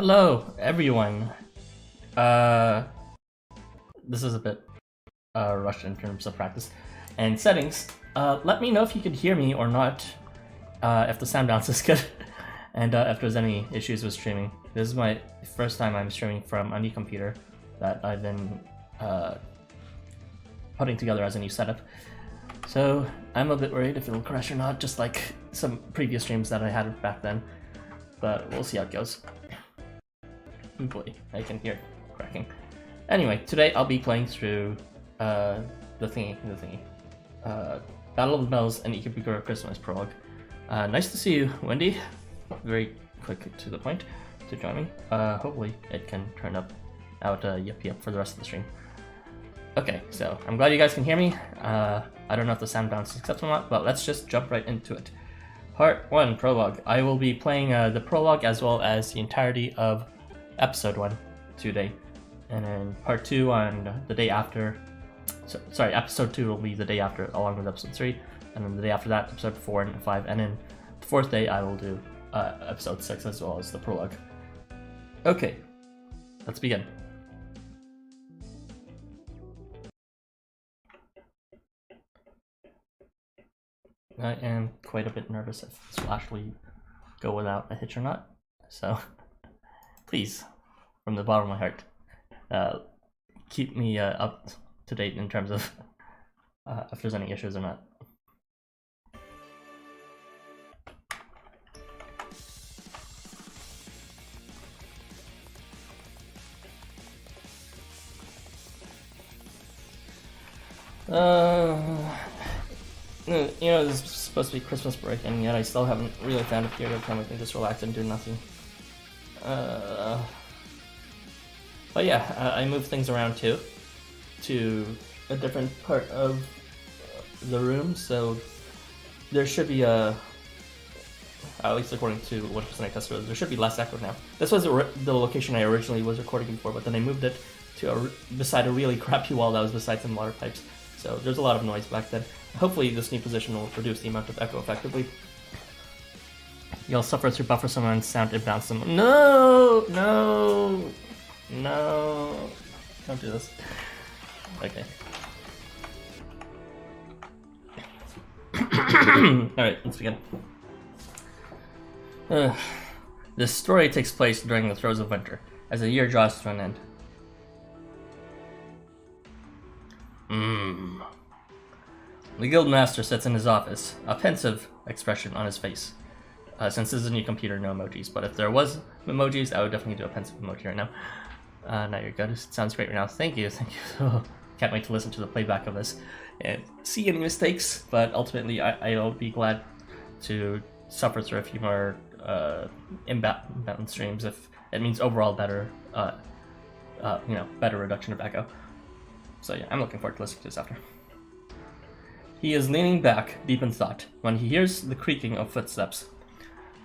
Hello, everyone. This is a bit rushed in terms of practice and settings. Let me know if you can hear me or not, if the sound bounce is good, and if there's any issues with streaming. This is my first time I'm streaming from a new computer that I've been putting together as a new setup. So I'm a bit worried if it'll crash or not, just like some previous streams that I had back then. But we'll see how it goes. Oh boy, I can hear it cracking. Anyway, today I'll be playing through the thingy. Battle of the Bells and Ikebukuro Christmas Prologue. Nice to see you, Wendy. Very quick to the point to join me. Hopefully it can turn out yep for the rest of the stream. Okay, so I'm glad you guys can hear me. I don't know if the sound bounce is acceptable or not, but let's just jump right into it. Part 1, Prologue. I will be playing the Prologue as well as the entirety of Episode 1 today. And then Part 2 on the day after. Sorry, Episode 2 will be the day after along with Episode 3. And then the day after that, Episode 4 and 5. And then the 4th day I will do Episode 6 as well as the Prologue. Okay, let's begin. I am quite a bit nervous if this will actually go without a hitch or not. So, please, from the bottom of my heart, keep me up to date in terms of if there's any issues or not. You know, this is supposed to be Christmas break, and yet I still haven't really found a period of time I can just relax and do nothing. But yeah, I moved things around too, to a different part of the room, so there should be at least according to what percent I tested, there should be less echo now. This was the location I originally was recording before, but then I moved it to beside a really crappy wall that was beside some water pipes, so there's a lot of noise back then. Hopefully this new position will reduce the amount of echo effectively. You'll suffer through buffer summon, sound imbalance. No! Don't do this. Okay. Alright, let's begin. This story takes place during the throes of winter, as the year draws to an end. The guildmaster sits in his office, a pensive expression on his face. Since this is a new computer, no emojis, but if there was emojis, I would definitely do a pensive emoji right now. Now you're good. It sounds great right now. Thank you. Can't wait to listen to the playback of this and see any mistakes, but ultimately I'll be glad to suffer through a few more imbalance streams if it means overall better, better reduction of echo. So yeah, I'm looking forward to listening to this after. He is leaning back, deep in thought, when he hears the creaking of footsteps.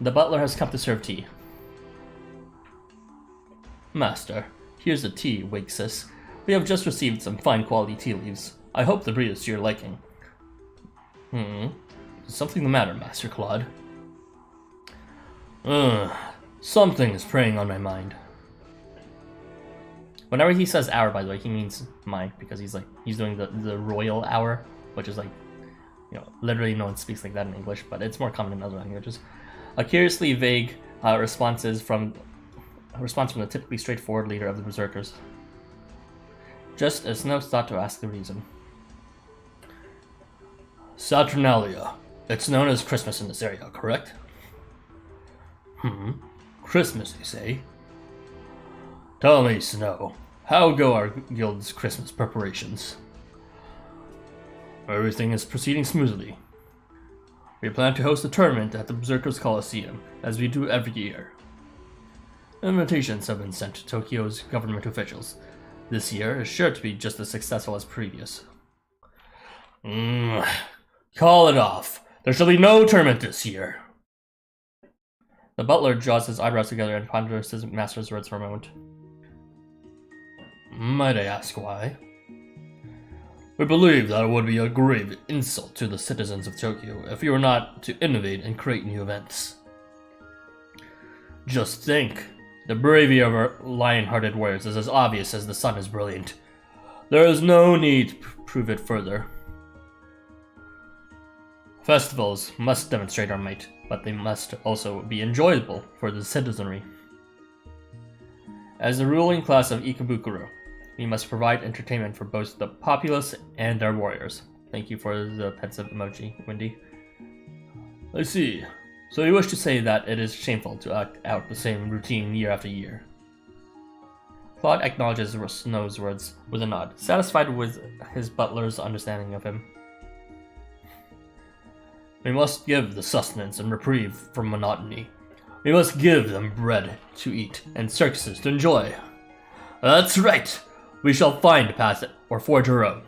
The butler has come to serve tea. Master, here's the tea, Wigsis. We have just received some fine quality tea leaves. I hope the breed is to your liking. Is something the matter, Master Claude? Something is preying on my mind. Whenever he says hour, by the way, he means mind, because he's doing the royal hour, which is like, literally no one speaks like that in English, but it's more common in other languages. A curiously vague response from the typically straightforward leader of the Berserkers. Just as no thought to ask the reason. Saturnalia. It's known as Christmas in this area, correct? Christmas, you say? Tell me, Snow, how go our guild's Christmas preparations? Everything is proceeding smoothly. We plan to host a tournament at the Berserkers Coliseum, as we do every year. Invitations have been sent to Tokyo's government officials. This year is sure to be just as successful as previous. Call it off. There shall be no tournament this year. The butler draws his eyebrows together and ponders his master's words for a moment. Might I ask why? We believe that it would be a grave insult to the citizens of Tokyo if we were not to innovate and create new events. Just think, The bravery of our lion-hearted warriors is as obvious as the sun is brilliant. There is no need to prove it further. Festivals must demonstrate our might, but they must also be enjoyable for the citizenry. As the ruling class of Ikebukuro, we must provide entertainment for both the populace and our warriors. Thank you for the pensive emoji, Wendy. I see. So you wish to say that it is shameful to act out the same routine year after year. Claude acknowledges Snow's words with a nod, satisfied with his butler's understanding of him. We must give the sustenance and reprieve from monotony. We must give them bread to eat and circuses to enjoy. That's right! We shall find a path or forge our own.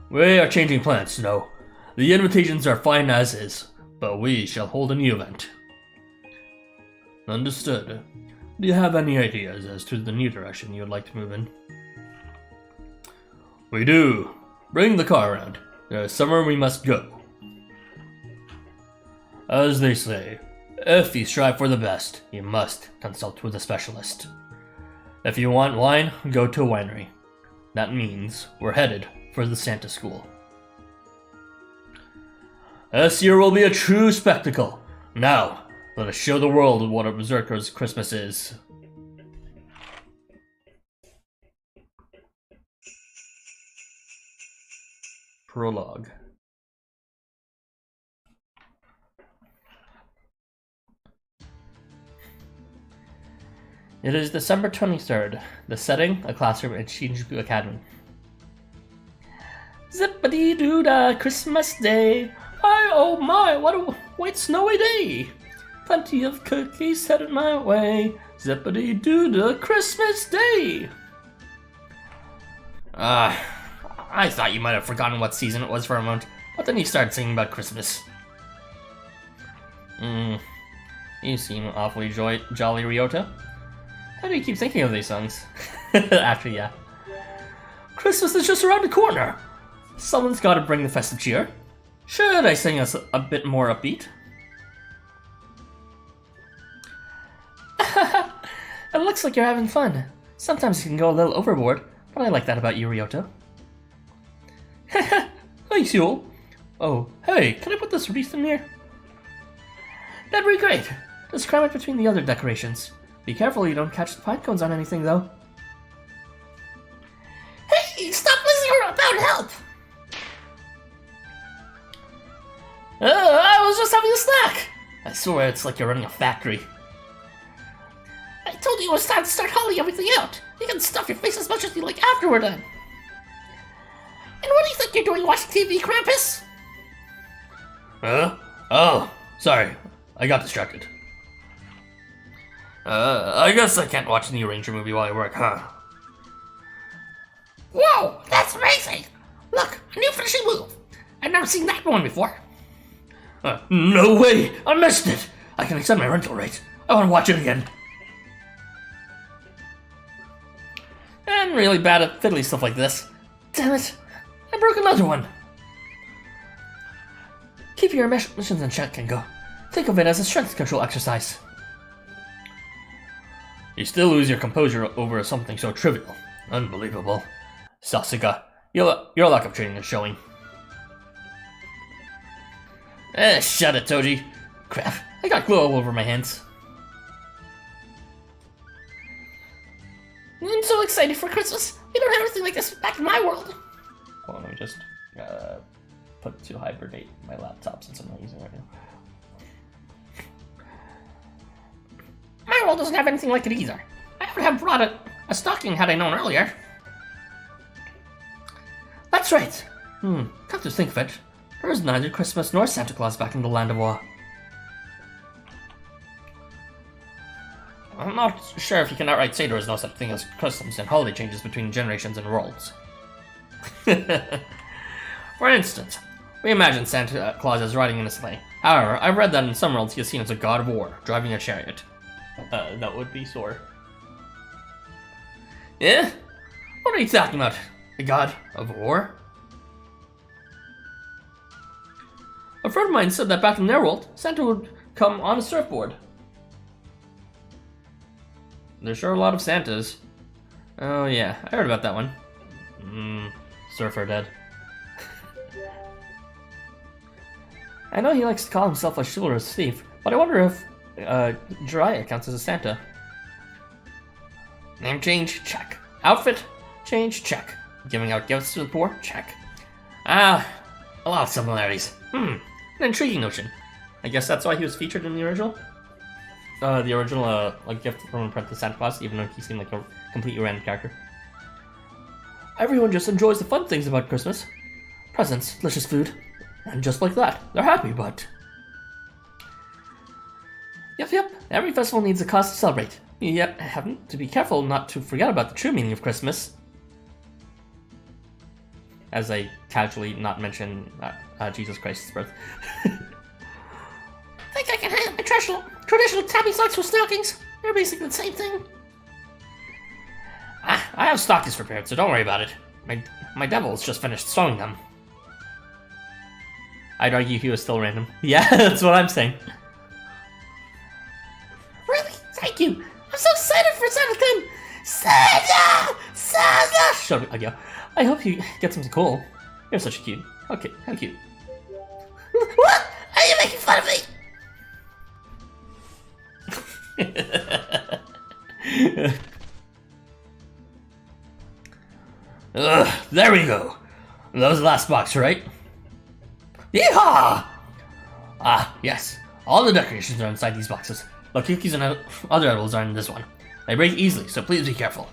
We are changing plans, Snow. The invitations are fine as is, but we shall hold a new event. Understood. Do you have any ideas as to the new direction you would like to move in? We do. Bring the car around. There is somewhere we must go. As they say, if you strive for the best, you must consult with a specialist. If you want wine, go to a winery. That means we're headed for the Santa School. This year will be a true spectacle. Now, let us show the world what a berserker's Christmas is. Prologue. It is December 23rd. The setting, a classroom at Shinjuku Academy. Zippity-doo-dah, Christmas Day! My, oh my, what a white snowy day! Plenty of cookies headed my way. Zippity-doo-dah, Christmas Day! I thought you might have forgotten what season it was for a moment, but then you started singing about Christmas. You seem awfully jolly, Ryota. How do you keep thinking of these songs? Actually, yeah. Christmas is just around the corner! Someone's gotta bring the festive cheer. Should I sing us a bit more upbeat? It looks like you're having fun. Sometimes you can go a little overboard, but I like that about you, Ryota. Thanks, Yule. Oh, hey, can I put this wreath in here? That'd be great. Just cram it between the other decorations. Be careful you don't catch the pine cones on anything, though. Hey, stop listening about help! I was just having a snack! I swear it's like you're running a factory. I told you it was time to start hauling everything out. You can stuff your face as much as you like after we're done. And what do you think you're doing watching TV, Krampus? Huh? Oh, sorry. I got distracted. I guess I can't watch the new Ranger movie while I work, huh? Whoa, that's amazing! Look, a new finishing move. I've never seen that one before. No way! I missed it! I can extend my rental rate. I want to watch it again. I'm really bad at fiddly stuff like this. Damn it! I broke another one. Keep your missions in check, Kengo. Think of it as a strength control exercise. You still lose your composure over something so trivial. Unbelievable. Sasuga, your lack of training is showing. Shut it, Toji. Crap, I got glue all over my hands. I'm so excited for Christmas. We don't have anything like this back in my world. Hold on, let me just put to hibernate my laptop since I'm not using it right now. My world doesn't have anything like it either. I would have brought a stocking had I known earlier. That's right. Come to think of it, there is neither Christmas nor Santa Claus back in the land of Wa. I'm not sure if you can outright say there is no such thing as customs and holiday changes between generations and worlds. For instance, we imagine Santa Claus as riding in a sleigh. However, I've read that in some worlds he is seen as a god of war, driving a chariot. That would be Sor. Yeah? What are you talking about? A god of war? A friend of mine said that back in their world, Santa would come on a surfboard. There's sure a lot of Santas. Oh yeah, I heard about that one. Surfer dead. I know he likes to call himself a chivalrous thief, but I wonder if Jiraiya counts as a Santa. Name change? Check. Outfit change? Check. Giving out gifts to the poor? Check. A lot of similarities. An intriguing notion. I guess that's why he was featured in the original? Like gift from Apprentice Santa Claus, even though he seemed like a completely random character. Everyone just enjoys the fun things about Christmas. Presents, delicious food, and just like that, they're happy, but... Yep, every festival needs a cause to celebrate. Yep, having to be careful not to forget about the true meaning of Christmas. As I casually not mention Jesus Christ's birth. Think I can handle my traditional tabby socks with stockings? They're basically the same thing. I have stockings prepared, so don't worry about it. My devil's just finished sewing them. I'd argue he was still random. Yeah, that's what I'm saying. Really? Thank you! I'm so excited for Santa come! Santa! Shut up, Agio. I hope you get something cool. You're such a cute. Okay, how cute. What? Are you making fun of me? There we go. That was the last box, right? Yeehaw! Yes. All the decorations are inside these boxes. But cookies and other edibles are in this one. They break easily, so please be careful.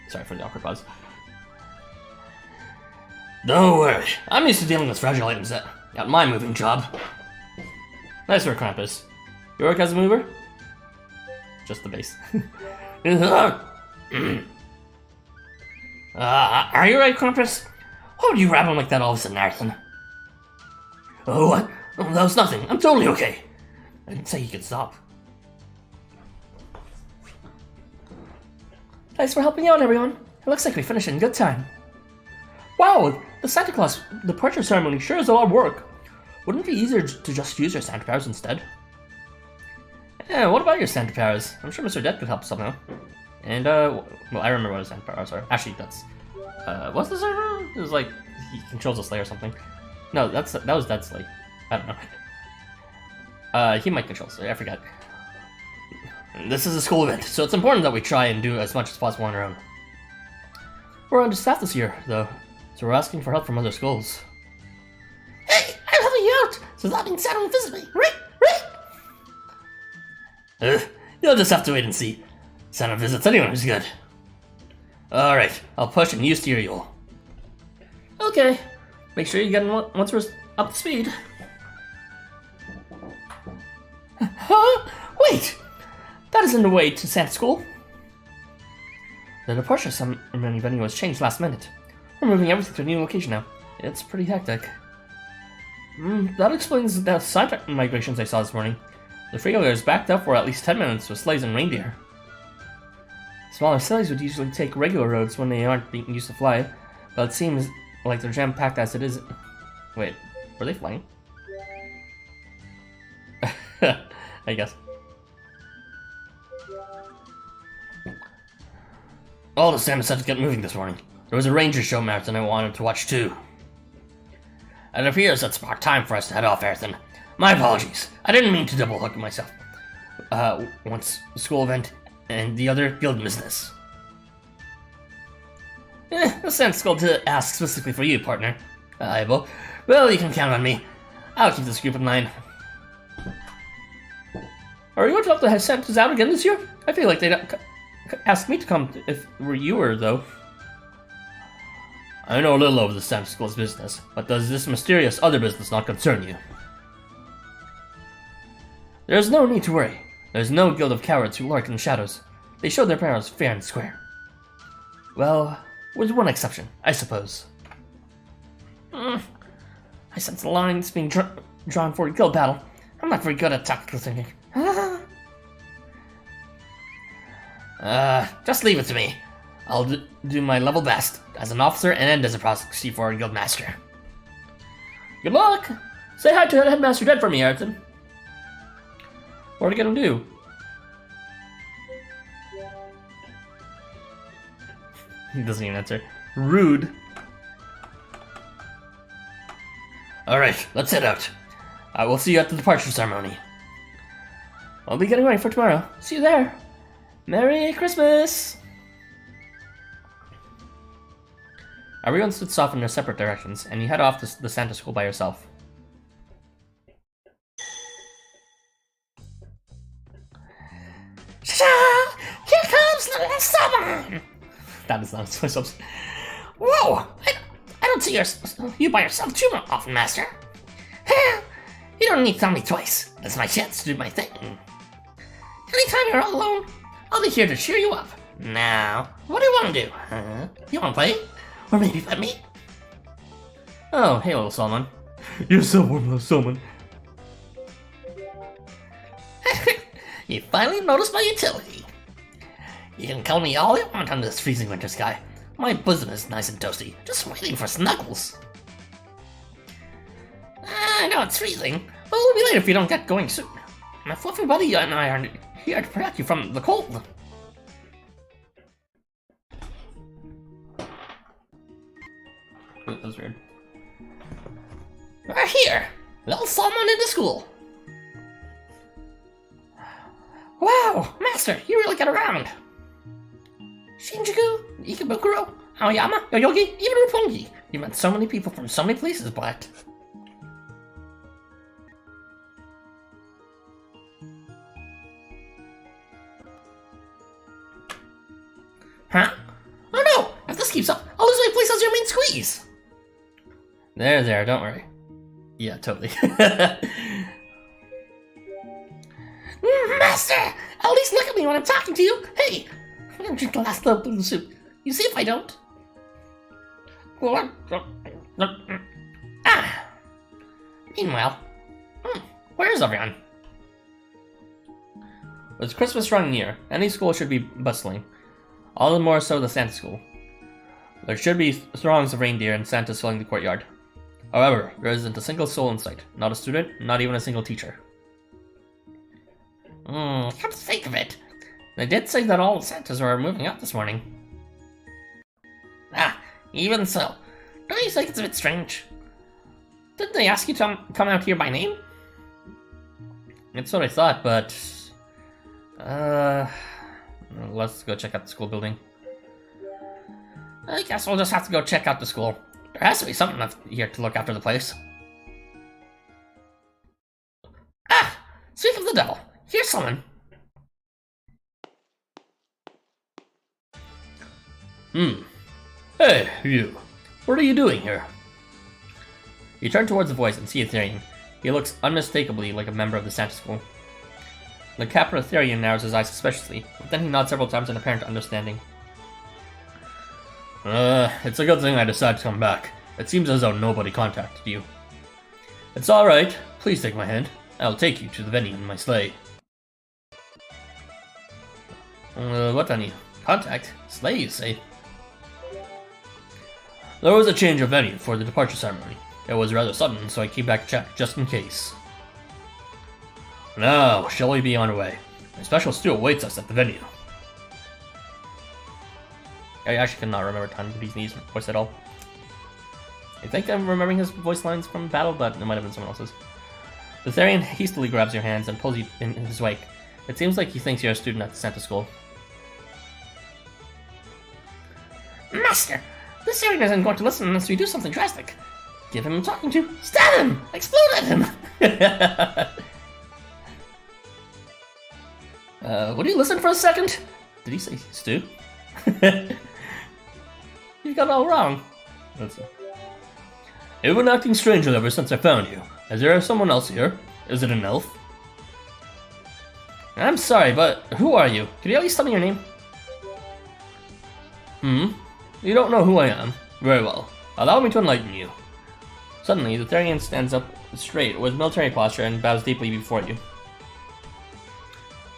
Sorry for the awkward pause. Don't worry. I'm used to dealing with fragile items at my moving job. Nice work, Krampus. You work as a mover? Just the base. Are you right, Krampus? Why would you grab him like that all of a sudden, Nathan? Oh, what? Oh, that was nothing. I'm totally okay. I didn't say you could stop. Thanks for helping out, everyone. It looks like we finished in good time. Wow, the Santa Claus departure ceremony sure is a lot of work. Wouldn't it be easier to just use your Santa powers instead? Yeah, what about your Santa powers? I'm sure Mr. Dead could help somehow. And, well, I remember what his Santa powers are. Actually, that's... what's the server? It was like, he controls a sleigh or something. No, that was Dead's sleigh. I don't know. He might control a sleigh, I forgot. This is a school event, so it's important that we try and do as much as possible on our own. We're understaffed this year, though, so we're asking for help from other schools. Hey, I'm helping you out, so that means Santa will visit me, right? You'll just have to wait and see. Santa visits anyone who's good. Alright, I'll push and you steer, Yule. Okay, make sure you get in once we're up to speed. Huh? Wait! That isn't the way to Santa School. The departure ceremony venue was changed last minute. We're moving everything to a new location now. It's pretty hectic. That explains the side migrations I saw this morning. The freeholders backed up for at least 10 minutes with sleighs and reindeer. Smaller sleighs would usually take regular roads when they aren't being used to fly, but it seems like they're jam-packed as it is. Wait, were they flying? I guess. All the Santa set to get moving this morning. There was a ranger show marathon I wanted to watch too. It appears that's about time for us to head off, Ayrton. My apologies. I didn't mean to double hook myself. Once the school event and the other guild business. I sent Skull to ask specifically for you, partner. Aibo. Well, you can count on me. I'll keep this group in line. Are you going to have the Santas out again this year? I feel like they'd ask me to come if you were, though. I know a little of the Santa School's business, but does this mysterious other business not concern you? There's no need to worry. There's no guild of cowards who lurk in the shadows. They show their powers fair and square. Well, with one exception, I suppose. I sense the lines being drawn for a guild battle. I'm not very good at tactical thinking. Just leave it to me. I'll do my level best as an officer and as a proxy for a guild master. Good luck! Say hi to Headmaster Dead for me, Ayrton. What are you gonna do? He doesn't even answer. Rude. Alright, let's head out. I will see you at the departure ceremony. I'll be getting ready for tomorrow. See you there. Merry Christmas! Everyone splits off in their separate directions, and you head off to the Santa School by yourself. Here comes the last summer! That is not so subs. Whoa! I don't see you by yourself too often, Master. You don't need to tell me twice. It's my chance to do my thing. Anytime you're all alone, I'll be here to cheer you up. Now, what do you want to do? You want to play? Or maybe pet me? Oh, hey, little Solomon. You're so warm, little Solomon. You finally noticed my utility. You can call me all you want under this freezing winter sky. My bosom is nice and toasty, just waiting for snuggles. I know it's freezing, but we'll be late if you don't get going soon. My fluffy buddy and I are here to protect you from the cold. That was weird. We're here! Little Solomon into school! Wow! Master, you really get around! Shinjuku, Ikebukuro, Aoyama, Yoyogi, even Roppongi. You met so many people from so many places, but... Huh? Oh no! If this keeps up, I'll lose my place as your main squeeze! There, don't worry. Yeah, totally. Master! At least look at me when I'm talking to you! Hey! I'm gonna drink the last little bit of the soup. You see if I don't? Ah! Meanwhile, where's everyone? With Christmas drawing near, any school should be bustling. All the more so the Santa School. There should be throngs of reindeer and Santas filling the courtyard. However, there isn't a single soul in sight. Not a student, not even a single teacher. Come to think of it, they did say that all the Santas were moving out this morning. Ah, even so. Don't you think it's a bit strange? Didn't they ask you to come out here by name? That's what I thought, but... let's go check out the school building. I guess we'll just have to go check out the school. There has to be someone up here to look after the place. Ah! Speak of the devil, here's someone. Hey, you. What are you doing here? You turn towards the voice and see Ethereum. He looks unmistakably like a member of the Santa School. The Capra Ethereum narrows his eyes suspiciously, but then he nods several times in apparent understanding. It's a good thing I decided to come back. It seems as though nobody contacted you. It's alright. Please take my hand. I'll take you to the venue in my sleigh. What on you? Contact? Sleigh, you say? There was a change of venue for the departure ceremony. It was rather sudden, so I came back to check, just in case. Now, shall we be on our way? A special stew awaits us at the venue. I actually cannot remember Tanburi's voice at all. I think I'm remembering his voice lines from battle, but it might have been someone else's. The Therian hastily grabs your hands and pulls you in his wake. It seems like he thinks you're a student at the Santa School. Master! This Therian isn't going to listen unless we do something drastic. Give him a talking to. Stab him! Explode at him! Would you listen for a second? Did he say stew? You got it all wrong. Let's see. You've been acting strangely ever since I found you. Is there someone else here? Is it an elf? I'm sorry, but who are you? Could you at least tell me your name? You don't know who I am. Very well. Allow me to enlighten you. Suddenly, the Therian stands up straight with military posture and bows deeply before you.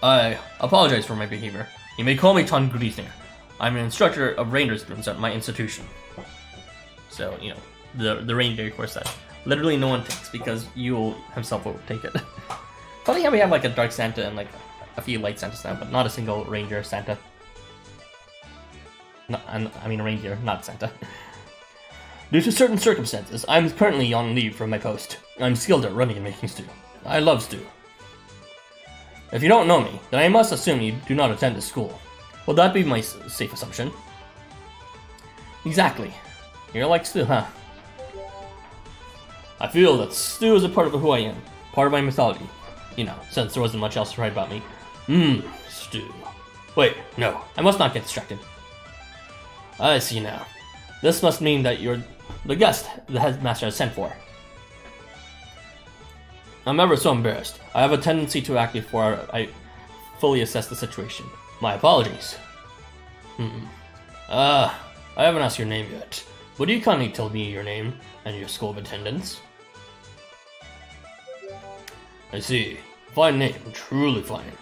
I apologize for my behavior. You may call me Tangrisner. I'm an instructor of reindeer students at my institution. So, you know, the reindeer course that literally no one takes because Yule himself will take it. Funny how we have like a Dark Santa and like a few Light Santas now, but not a single Ranger Santa. No, I mean reindeer, not Santa. Due to certain circumstances, I'm currently on leave from my post. I'm skilled at running and making stew. I love stew. If you don't know me, then I must assume you do not attend this school. Will that be my safe assumption? Exactly. You're like stew, huh? I feel that stew is a part of who I am, part of my mythology. You know, since there wasn't much else to write about me. Stew. Wait, no, I must not get distracted. I see now. This must mean that you're the guest the headmaster has sent for. I'm ever so embarrassed. I have a tendency to act before I fully assess the situation. My apologies. I haven't asked your name yet. Would you kindly tell me your name and your school of attendance? I see. Fine name, truly fine.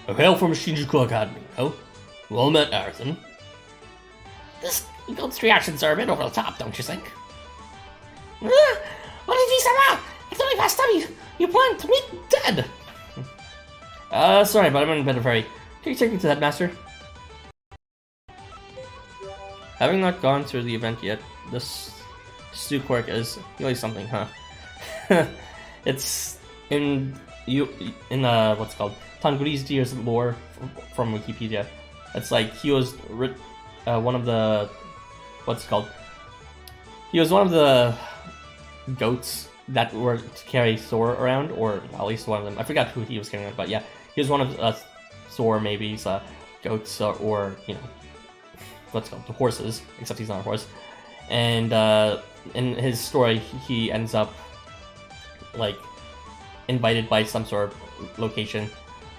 I hail from Shinjuku Academy, oh? Well met, Arison. This goat's reactions are a bit over the top, don't you think? What did you say? It's only past time you plan to meet dead. Sorry, but I'm in a bit of a hurry. Can you take me to the headmaster? Having not gone through the event yet, this stew quirk is really something, huh? It's in what's it called Tangrisdir's lore from Wikipedia. It's like he was one of the He was one of the goats that were to carry Thor around, or at least one of them. I forgot who he was carrying around, but yeah, he was one of Thor maybe's goats or you know what's it called, the horses. Except he's not a horse. And in his story, he ends up like invited by some sort of location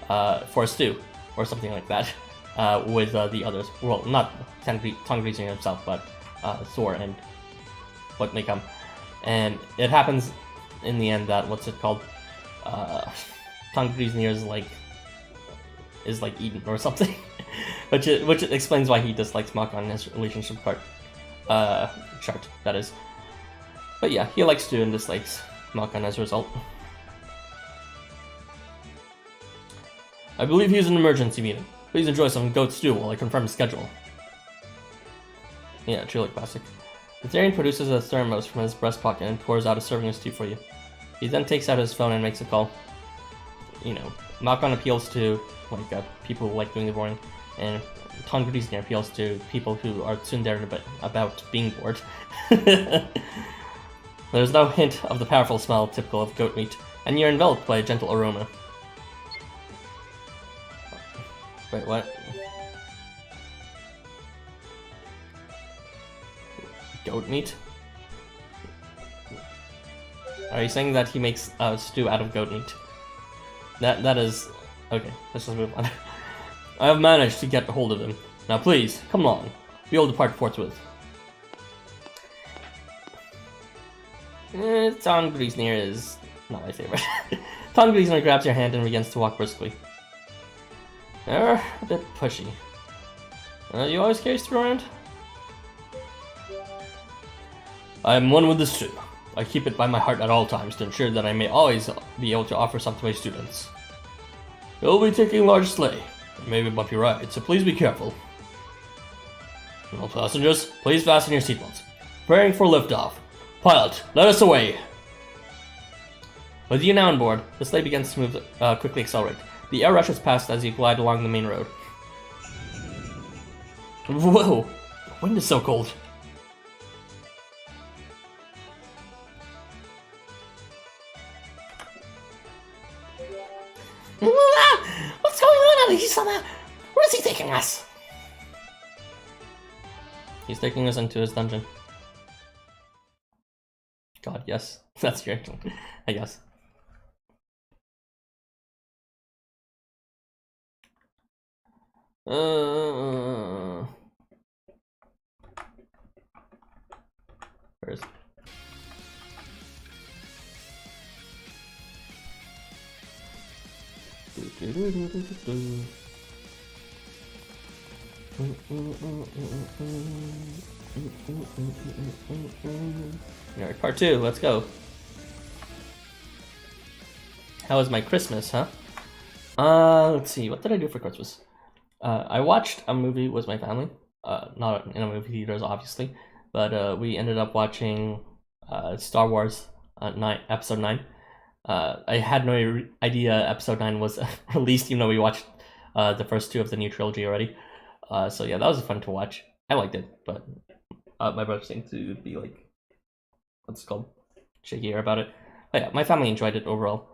for a stew or something like that with the others. Well, not Tangrising himself, but Thor and what may come. And it happens in the end that what's it called? Tangrisnir is like eaten or something, which explains why he dislikes Maka on his relationship chart. That is. But yeah, he likes to and dislikes Malkan as a result. I believe he is an emergency meeting. Please enjoy some goat stew while I confirm the schedule. Yeah, truly classic. The Therian produces a thermos from his breast pocket and pours out a serving of stew for you. He then takes out his phone and makes a call. You know, Malkan appeals to like people who like doing the boring, and Tangrisnir appeals to people who are tsundere about being bored. There's no hint of the powerful smell typical of goat meat, and you're enveloped by a gentle aroma. Wait, what? Goat meat? Are you saying that he makes stew out of goat meat? That is... Okay, let's just move on. I have managed to get a hold of him. Now please, come along. We will depart forthwith. Tangrisnir is not my favorite. Tangrisnir grabs your hand and begins to walk briskly. They're a bit pushy. You always carry stew around? I am one with the stew. I keep it by my heart at all times to ensure that I may always be able to offer some to my students. You'll be taking a large sleigh. It may be a bumpy ride, so please be careful. All passengers, please fasten your seatbelts. Preparing for liftoff. Pilot, let us away! With you now on board, the sleigh begins to move, quickly accelerate. The air rushes past as you glide along the main road. Whoa! The wind is so cold. What's going on, Housamo? Where is he taking us? He's taking us into his dungeon. God, yes. That's your actual, I guess. Where is it? Alright, part 2, let's go. How was my Christmas, huh? Let's see, what did I do for Christmas? I watched a movie with my family. Not in a movie theaters, obviously, but we ended up watching Star Wars Episode 9. I had no idea Episode 9 was released, even though we watched the first two of the new trilogy already. So yeah, that was fun to watch. I liked it, but my brother seemed to be like, what's it called? Shakier about it. But yeah, my family enjoyed it overall.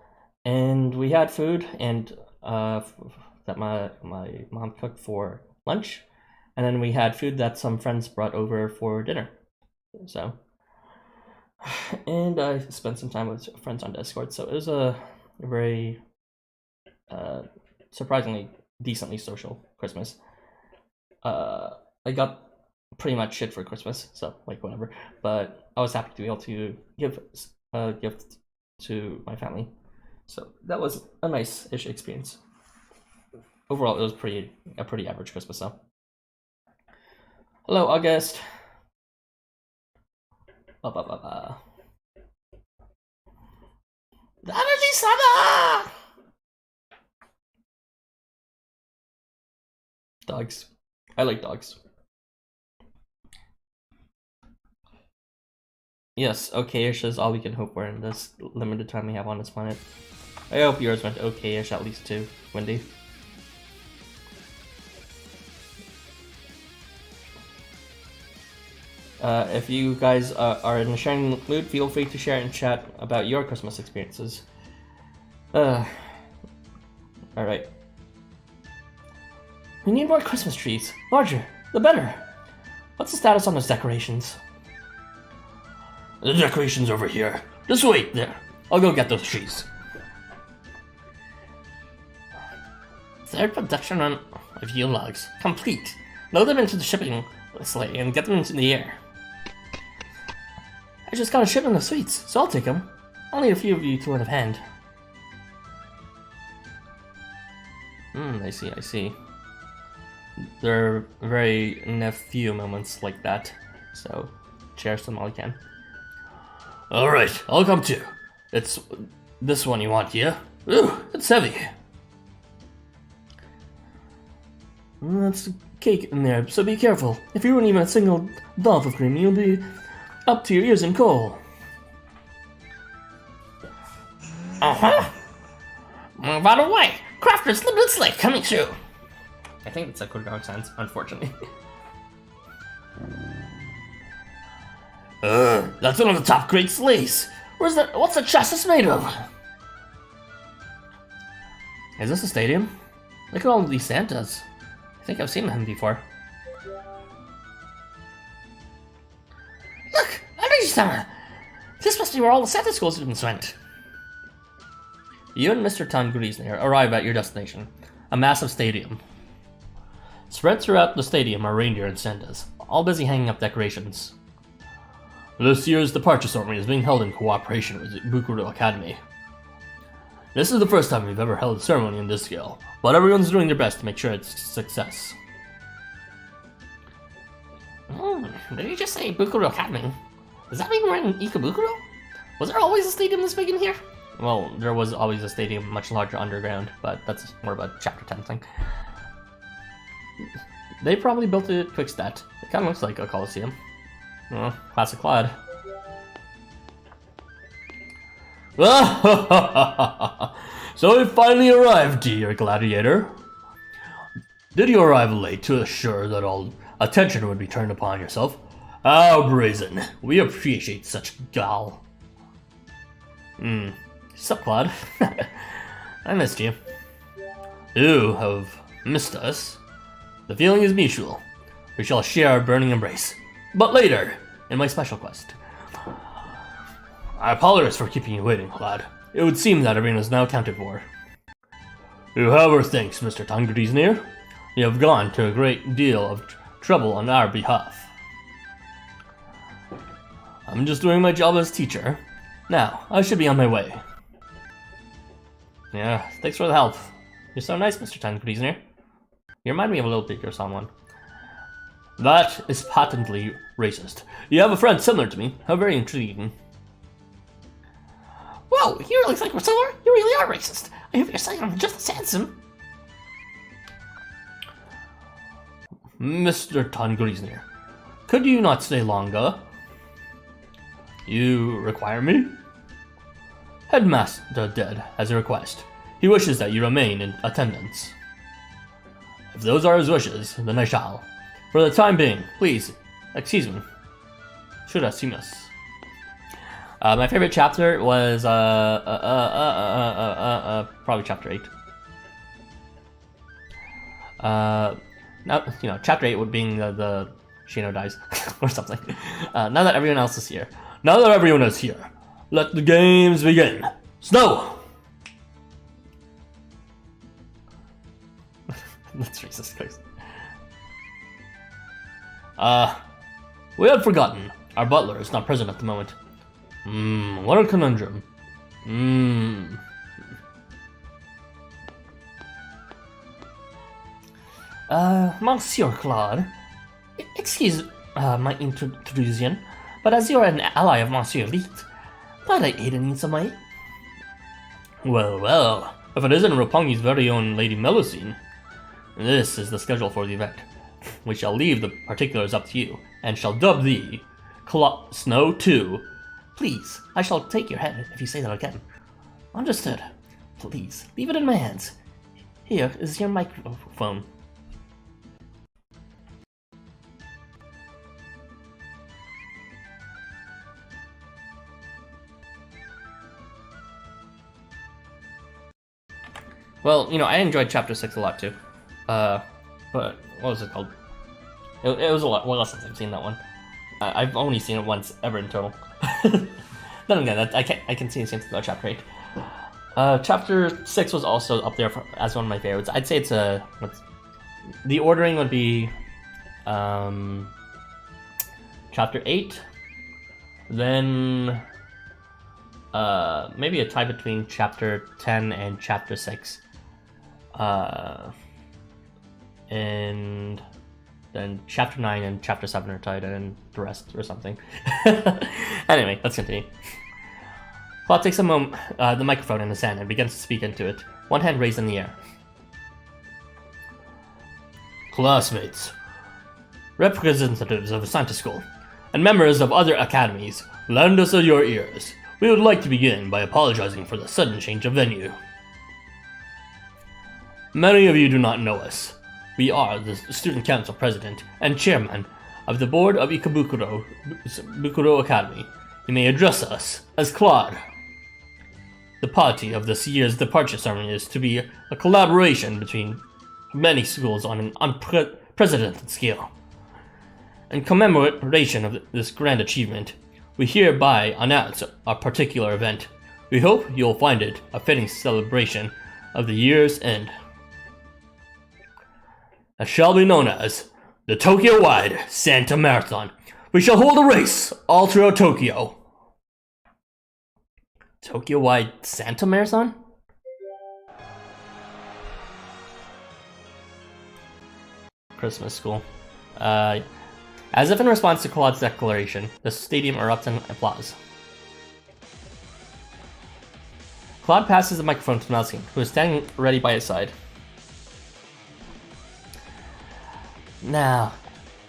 And we had food and that my mom cooked for lunch. And then we had food that some friends brought over for dinner. So, and I spent some time with friends on Discord. So it was a very surprisingly decently social Christmas. I got pretty much shit for Christmas, so like whatever. But I was happy to be able to give a gift to my family. So that was a nice-ish experience. Overall, it was a pretty average Christmas, though. Hello, August. Energy-sama! Dogs. I like dogs. Yes, okay-ish is all we can hope for in this limited time we have on this planet. I hope yours went okay-ish at least too, Wendy. If you guys are in a sharing mood, feel free to share in chat about your Christmas experiences. Alright. We need more Christmas trees. Larger, the better. What's the status on those decorations? The decoration's over here. Just wait there. I'll go get those trees. Third production run of yield logs complete. Load them into the shipping sleigh and get them into the air. I just got a shipment of sweets, so I'll take them. I'll need a few of you to lend a hand. I see. There are very few moments like that, so cherish them all you can. Alright, I'll come too. It's this one you want, yeah? Ooh, it's heavy. That's a cake in there, so be careful. If you weren't even a single dollop of cream, you'll be up to your ears in coal. Move out of the way. Crafter's limited slate coming through. I think it's a Kurgan sense, unfortunately. That's one of the top grade sleighs. What's the chassis made of? Is this a stadium? Look at all of these Santas. I think I've seen them before. Look, Energy-sama! This must be where all the Santa School students went. You and Mr. Tangrisner arrive at your destination, a massive stadium. Spread throughout the stadium are reindeer and Santas, all busy hanging up decorations. This year's departure ceremony is being held in cooperation with Ikebukuro Academy. This is the first time we've ever held a ceremony in this scale, but everyone's doing their best to make sure it's a success. Did you just say Ikebukuro Academy? Does that mean we're in Ikebukuro? Was there always a stadium this big in here? Well, there was always a stadium much larger underground, but that's more of a Chapter 10 thing. They probably built it quick stat. It kind of looks like a Coliseum. Classic Clyde. So we finally arrived, dear gladiator. Did you arrive late to assure that all attention would be turned upon yourself? How brazen. We appreciate such gall. Sup, Claude? I missed you. You have missed us. The feeling is mutual. We shall share our burning embrace. But later, in my special quest. I apologize for keeping you waiting, lad. It would seem that everyone is now accounted for. You have our thanks, Mr. Tangrisner. You have gone to a great deal of trouble on our behalf. I'm just doing my job as teacher. Now, I should be on my way. Yeah, thanks for the help. You're so nice, Mr. Tangrisner. You remind me of a little bit of someone. That is patently racist. You have a friend similar to me. How very intriguing. Whoa! Whoa, you really think we're similar? You really are racist. I hope you're saying I'm just as handsome. Mr. Tangrisner, could you not stay longer? You require me? Headmaster Dead has a request. He wishes that you remain in attendance. If those are his wishes, then I shall. For the time being, please, excuse me. Shurasimas. My favorite chapter was probably chapter 8. Now, chapter 8 would being the Shino dies or something. Now that everyone else is here. Now that everyone is here, let the games begin. Snow! That's racist, guys. We had forgotten. Our butler is not present at the moment. What a conundrum. Monsieur Claude, excuse my intrusion, but as you're an ally of Monsieur Leet, might I aid in some way? Well, if it isn't Roppongi's very own Lady Melusine. This is the schedule for the event. We shall leave the particulars up to you, and shall dub thee Snow 2. Please, I shall take your head if you say that again. Understood. Please, leave it in my hands. Here is your microphone. Well, I enjoyed chapter 6 a lot too. But what was it called? It was a lot less since I've seen that one. I've only seen it once ever in total. Then again, I can see the same thing about chapter 8. Chapter 6 was also up there as one of my favorites. I'd say it's the ordering would be chapter 8, then maybe a tie between chapter 10 and chapter 6. And then chapter 9 and chapter 7 are tied, and the rest or something. Anyway, let's continue. Claude takes the microphone in his hand and begins to speak into it, one hand raised in the air. Classmates, representatives of Afterschool, and members of other academies, lend us your ears. We would like to begin by apologizing for the sudden change of venue. Many of you do not know us. We are the Student Council President and Chairman of the Board of Ikebukuro Academy. You may address us as Claude. The party of this year's departure ceremony is to be a collaboration between many schools on an unprecedented scale. In commemoration of this grand achievement, we hereby announce our particular event. We hope you'll find it a fitting celebration of the year's end. It shall be known as the Tokyo-wide Santa Marathon. We shall hold a race all throughout Tokyo. Tokyo-wide Santa Marathon? Christmas school. As if in response to Claude's declaration, the stadium erupts in applause. Claude passes the microphone to Melusine, who is standing ready by his side. Now,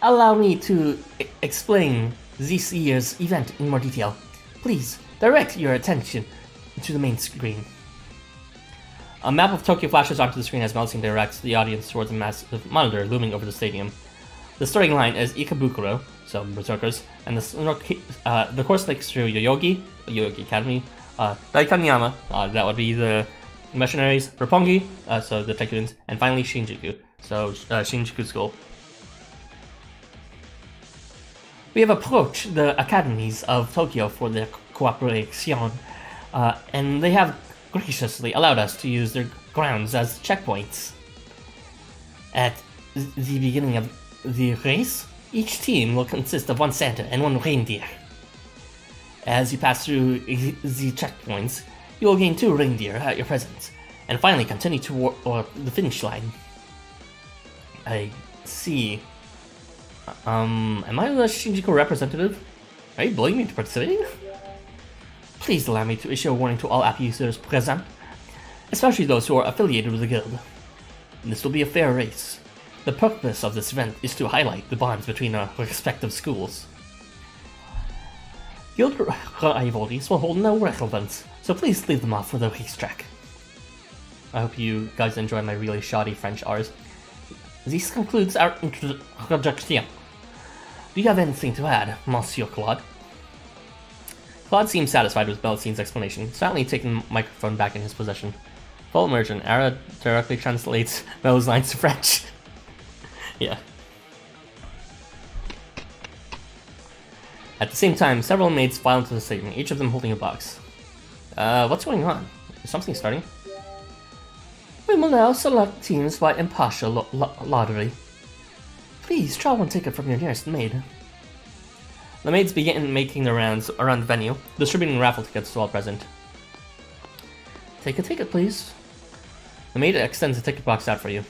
allow me to explain this year's event in more detail. Please, direct your attention to the main screen. A map of Tokyo flashes onto the screen as Melusine directs the audience towards a massive monitor looming over the stadium. The starting line is Ikebukuro, so Berserkers, and the course takes through Yoyogi Academy, Daikanyama, that would be the Mercenaries, Roppongi, so the Tycoons, and finally Shinjuku, so Shinjuku School. We have approached the academies of Tokyo for their cooperation, and they have graciously allowed us to use their grounds as checkpoints. At the beginning of the race, each team will consist of one Santa and one reindeer. As you pass through the checkpoints, you will gain 2 reindeer at your presence, and finally continue toward the finish line. I see. Am I the Shinjuku representative? Are you bullying me into participating? please allow me to issue a warning to all app users present, especially those who are affiliated with the guild. This will be a fair race. The purpose of this event is to highlight the bonds between our respective schools. Guild rivalries will hold no relevance, so please leave them off for the racetrack. I hope you guys enjoy my really shoddy French R's. This concludes our introduction. Do you have anything to add, Monsieur Claude? Claude seemed satisfied with Melicine's explanation, silently taking the microphone back in his possession. Full immersion. Ara directly translates Mel's lines to French. Yeah. At the same time, several maids filed into the stadium, each of them holding a box. What's going on? Is something starting? We will now select teams by impartial lottery. Please draw one ticket from your nearest maid. The maids begin making their rounds around the venue, distributing raffle tickets to all present. Take a ticket, please. The maid extends a ticket box out for you.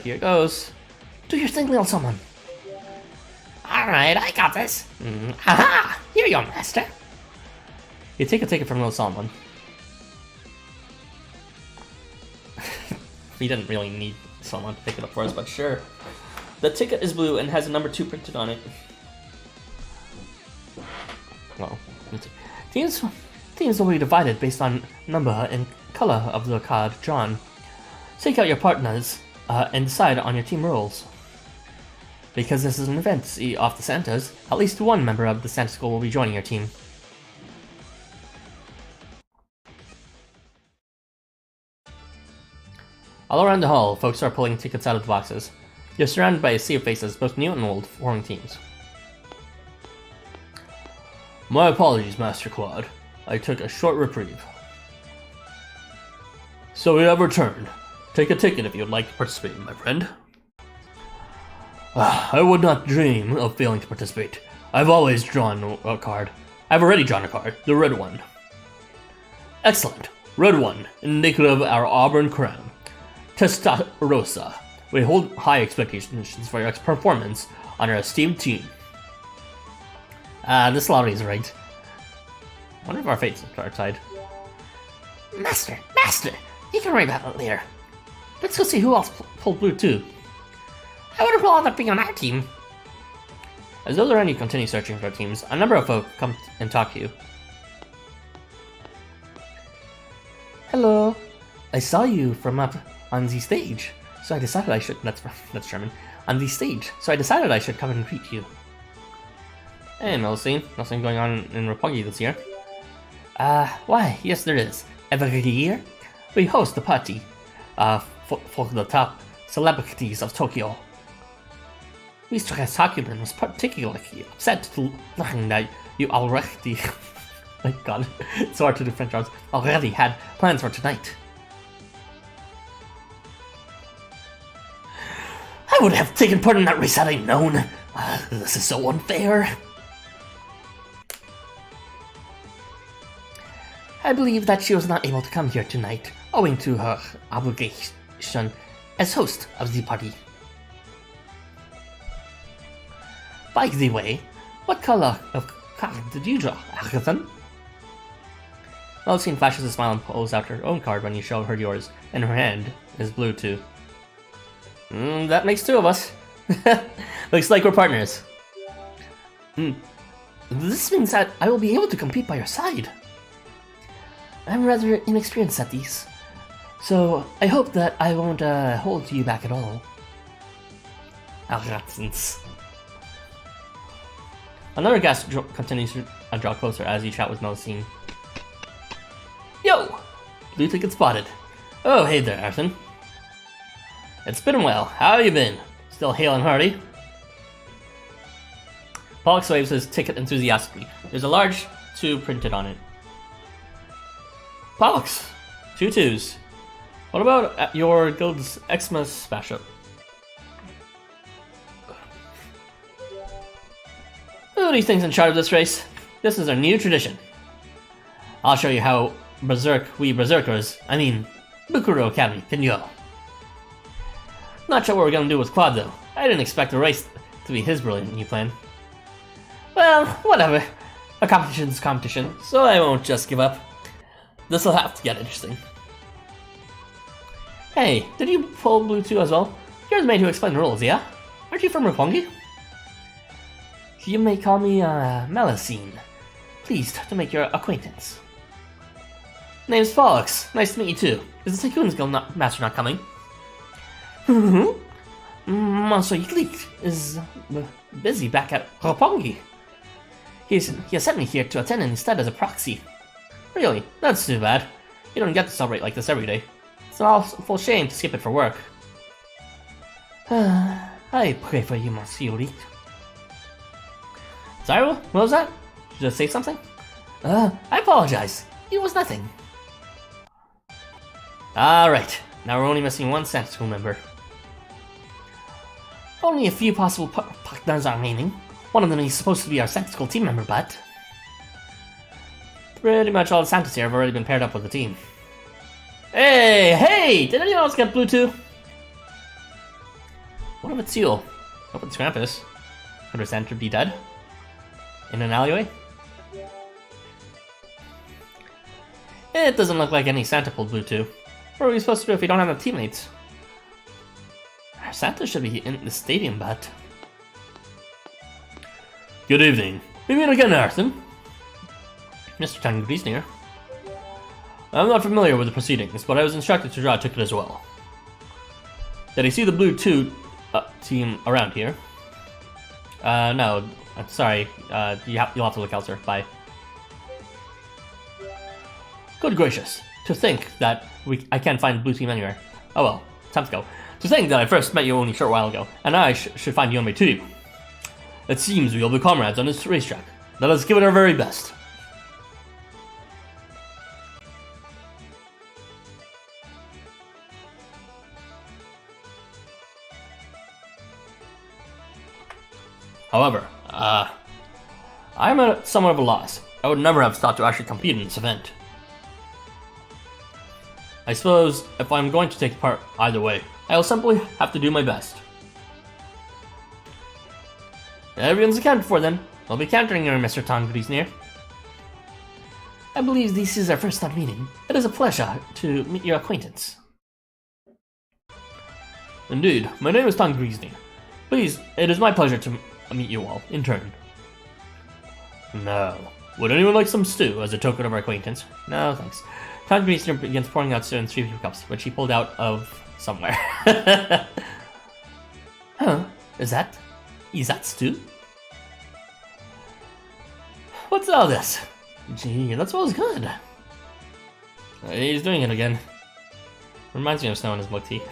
Here goes. Do your thing, little someone. Alright, I got this. Aha! Here you go, master. You take a ticket from little Solomon. He didn't really need someone to pick it up for us, but sure. The ticket is blue and has a number 2 printed on it. Well, teams will be divided based on number and color of the card drawn. Seek out your partners and decide on your team roles. Because this is an event to see off the Santas, at least one member of the Santa School will be joining your team. All around the hall, folks are pulling tickets out of the boxes. You're surrounded by a sea of faces, both new and old, forming teams. My apologies, Master Claude. I took a short reprieve. So we have returned. Take a ticket if you would like to participate, my friend. I would not dream of failing to participate. I've always drawn a card. I've already drawn a card, the red one. Excellent. Red one, indicative of our auburn crown. Testarossa. We hold high expectations for your performance on our esteemed team. This lottery is rigged. I wonder if our fates are tied. Master, you can worry about it later. Let's go see who else pulled blue too. I wonder who will end up being on our team. As those around you continue searching for teams, a number of folk come and talk to you. Hello. I saw you from up on the stage, so I decided I should... That's German. On the stage, so I decided I should come and greet you. Hey, Melusine. Nothing going on in Roppongi this year. Why, yes there is. Every year, we host a party for the top celebrities of Tokyo. Mr. Hasakuman was particularly upset to learn that you already... my god, it's hard to do French words. Already had plans for tonight. I would have taken part in that race had I known. This is so unfair. I believe that she was not able to come here tonight, owing to her obligation as host of the party. By the way, what color of card did you draw, Agathan? Melusine flashes a smile and pulls out her own card when you show her yours, and her hand is blue too. That makes 2 of us. Looks like we're partners. This means that I will be able to compete by your side. I'm rather inexperienced at these, so I hope that I won't hold you back at all. Agathan's. Another guest continues to draw closer as you chat with Melusine. Yo! Blue ticket spotted. Oh, hey there, Arthur. It's been a while. How you been? Still hale and hearty? Pollux waves his ticket enthusiastically. There's a large 2 printed on it. Pollux! 2 2s. What about your guild's Xmas special? Who do you think's in charge of this race? This is our new tradition. I'll show you how we berserkers, Bukuro Academy, can go. Not sure what we're gonna do with Quad though. I didn't expect the race to be his brilliant new plan. Well, whatever. A competition's a competition, so I won't just give up. This'll have to get interesting. Hey, did you pull Blue 2 as well? You're the mate who explained the rules, yeah? Aren't you from Roppongi? You may call me, Melusine. Pleased to make your acquaintance. Name's Fox. Nice to meet you too. Is the Tycoon's Guild master not coming? Monsieur Ikebukuro is busy back at Roppongi. He sent me here to attend instead as a proxy. Really? That's too bad. You don't get to celebrate like this every day. It's an awful shame to skip it for work. I pray for you, Monsieur Ikebukuro. Sorry, what was that? Did I say something? I apologize. It was nothing. Alright, now we're only missing one Santa School member. Only a few possible partners are remaining. One of them is supposed to be our Santa School team member, but... pretty much all the Santas here have already been paired up with the team. Hey! Did anyone else get Blue 2? What if it's Yule? What if it's Krampus? Could our Santa be dead? In an alleyway? It doesn't look like any Santa pulled Blue 2. What are we supposed to do if we don't have enough teammates? Our Santa should be in the stadium, but... Good evening. We meet again, Arthur. Mr. Tangree's near. I'm not familiar with the proceedings, but I was instructed to draw a ticket as well. Did I see the Blue 2 team around here? No. I'm sorry. You'll have to look elsewhere. Bye. Good gracious. To think that I can't find the blue team anywhere. Oh well, time to go. to think that I first met you only a short while ago, and I should find you on my team. It seems we'll be comrades on this racetrack. Let us give it our very best. However, I'm at somewhat of a loss. I would never have thought to actually compete in this event. I suppose if I'm going to take part either way, I'll simply have to do my best. Everyone's accounted for then. I'll be countering you, Mr. Tangree's near. I believe this is our first time meeting. It is a pleasure to meet your acquaintance. Indeed, my name is Tangree's near. Please, it is my pleasure to meet you all, in turn. Now, would anyone like some stew as a token of our acquaintance? No, thanks. Tangree's near begins pouring out stew in 3 cups, which he pulled out of somewhere. Huh? Is that stew? What's all this? Gee, that smells good. He's doing it again. Reminds me of snow in his milk tea.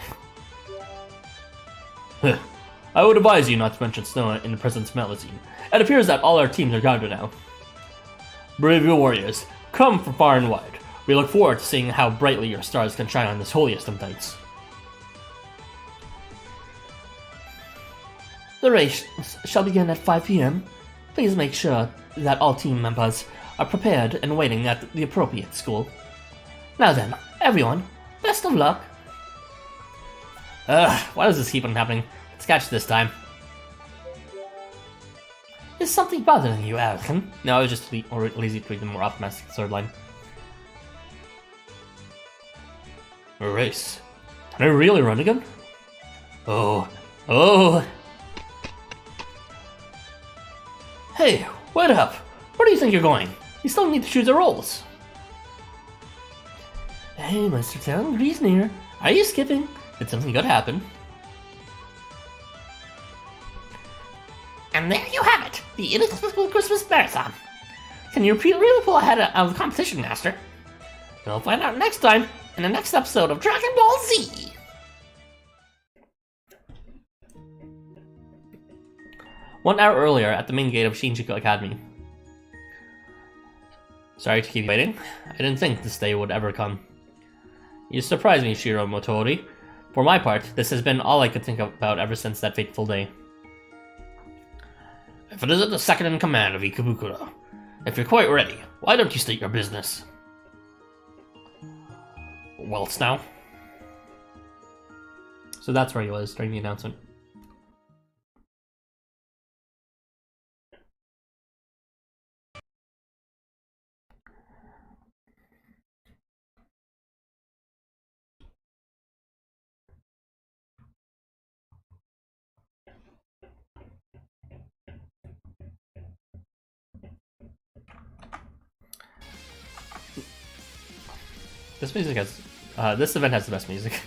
I would advise you not to mention snow in the present Melusine. It appears that all our teams are gathered now. Brave warriors, come from far and wide. We look forward to seeing how brightly your stars can shine on this holiest of nights. The race shall begin at 5 p.m. Please make sure that all team members are prepared and waiting at the appropriate school. Now then, everyone, best of luck. Why does this keep on happening? Let's catch this time. Is something bothering you, Anakin? No, I was just lazy to read the more optimistic third line. A race? Can I really run again? Oh. Hey, wait up! Where do you think you're going? You still need to choose the roles. Hey, Mr. Tangree's near. Are you skipping? Did something good happen? And there you have it, the Ikebukuro Christmas Marathon. Can you really pull ahead of the competition, Master? We'll find out next time in the next episode of Dragon Ball Z. One hour earlier at the main gate of Shinjuku Academy. Sorry to keep you waiting. I didn't think this day would ever come. You surprised me, Shiro Motori. For my part, this has been all I could think about ever since that fateful day. If it isn't the second in command of Ikebukuro, if you're quite ready, why don't you state your business? Waltz now. So that's where he was during the announcement. This music has, this event has the best music.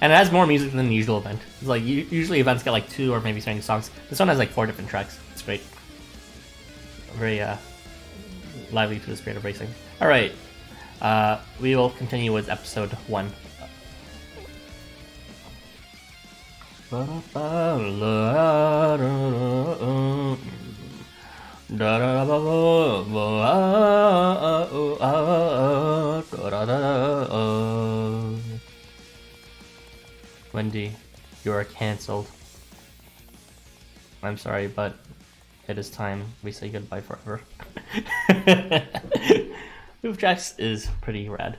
And it has more music than the usual event. It's like, usually events get like 2 or maybe 3 songs. This one has like 4 different tracks. It's great. Very, lively to the spirit of racing. Alright, we will continue with episode 1. Wendy, you are cancelled. I'm sorry, but it is time we say goodbye forever. Move Tracks is pretty rad.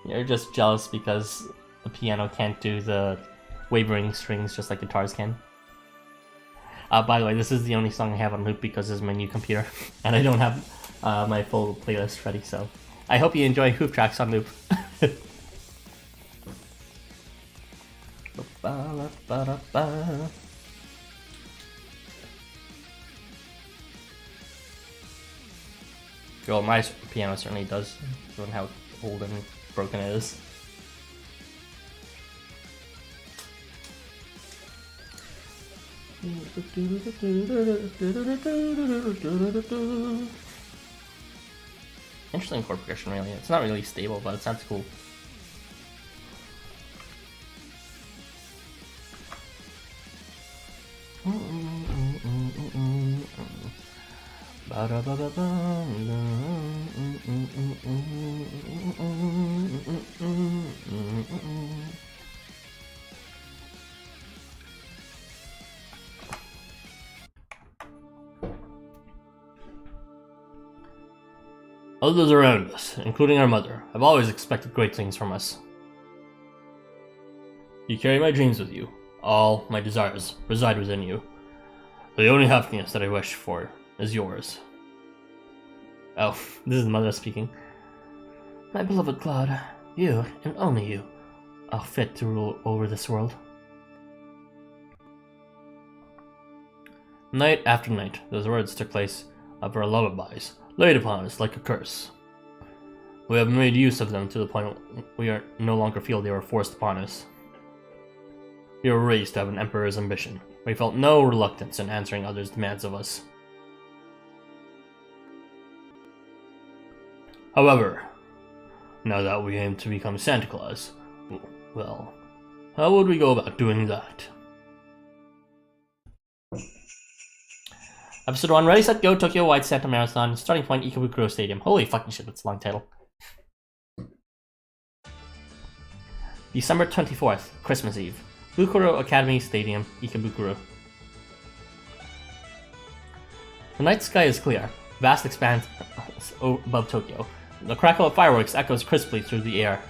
You're just jealous because the piano can't do the wavering strings just like guitars can. By the way, this is the only song I have on loop because this is my new computer, and I don't have my full playlist ready, so I hope you enjoy Hoof Tracks on loop. Well, my piano certainly does, given how old and broken it is. Interesting chord progression, really. It's not really stable, but it sounds cool. Others around us, including our mother, have always expected great things from us. You carry my dreams with you. All my desires reside within you. The only happiness that I wish for is yours. Oh, this is mother speaking. My beloved Claude, you, and only you, are fit to rule over this world. Night after night, those words took place of our lullabies, laid upon us like a curse. We have made use of them to the point we are no longer feel they were forced upon us. We were raised to have an emperor's ambition. We felt no reluctance in answering others' demands of us. However, now that we aim to become Santa Claus, well, how would we go about doing that? Episode 1, ready, set, go, Tokyo White Santa Marathon, starting point, Ikebukuro Stadium. Holy fucking shit, that's a long title. December 24th, Christmas Eve. Bukuro Academy Stadium, Ikebukuro. The night sky is clear, vast expanse above Tokyo. The crackle of fireworks echoes crisply through the air.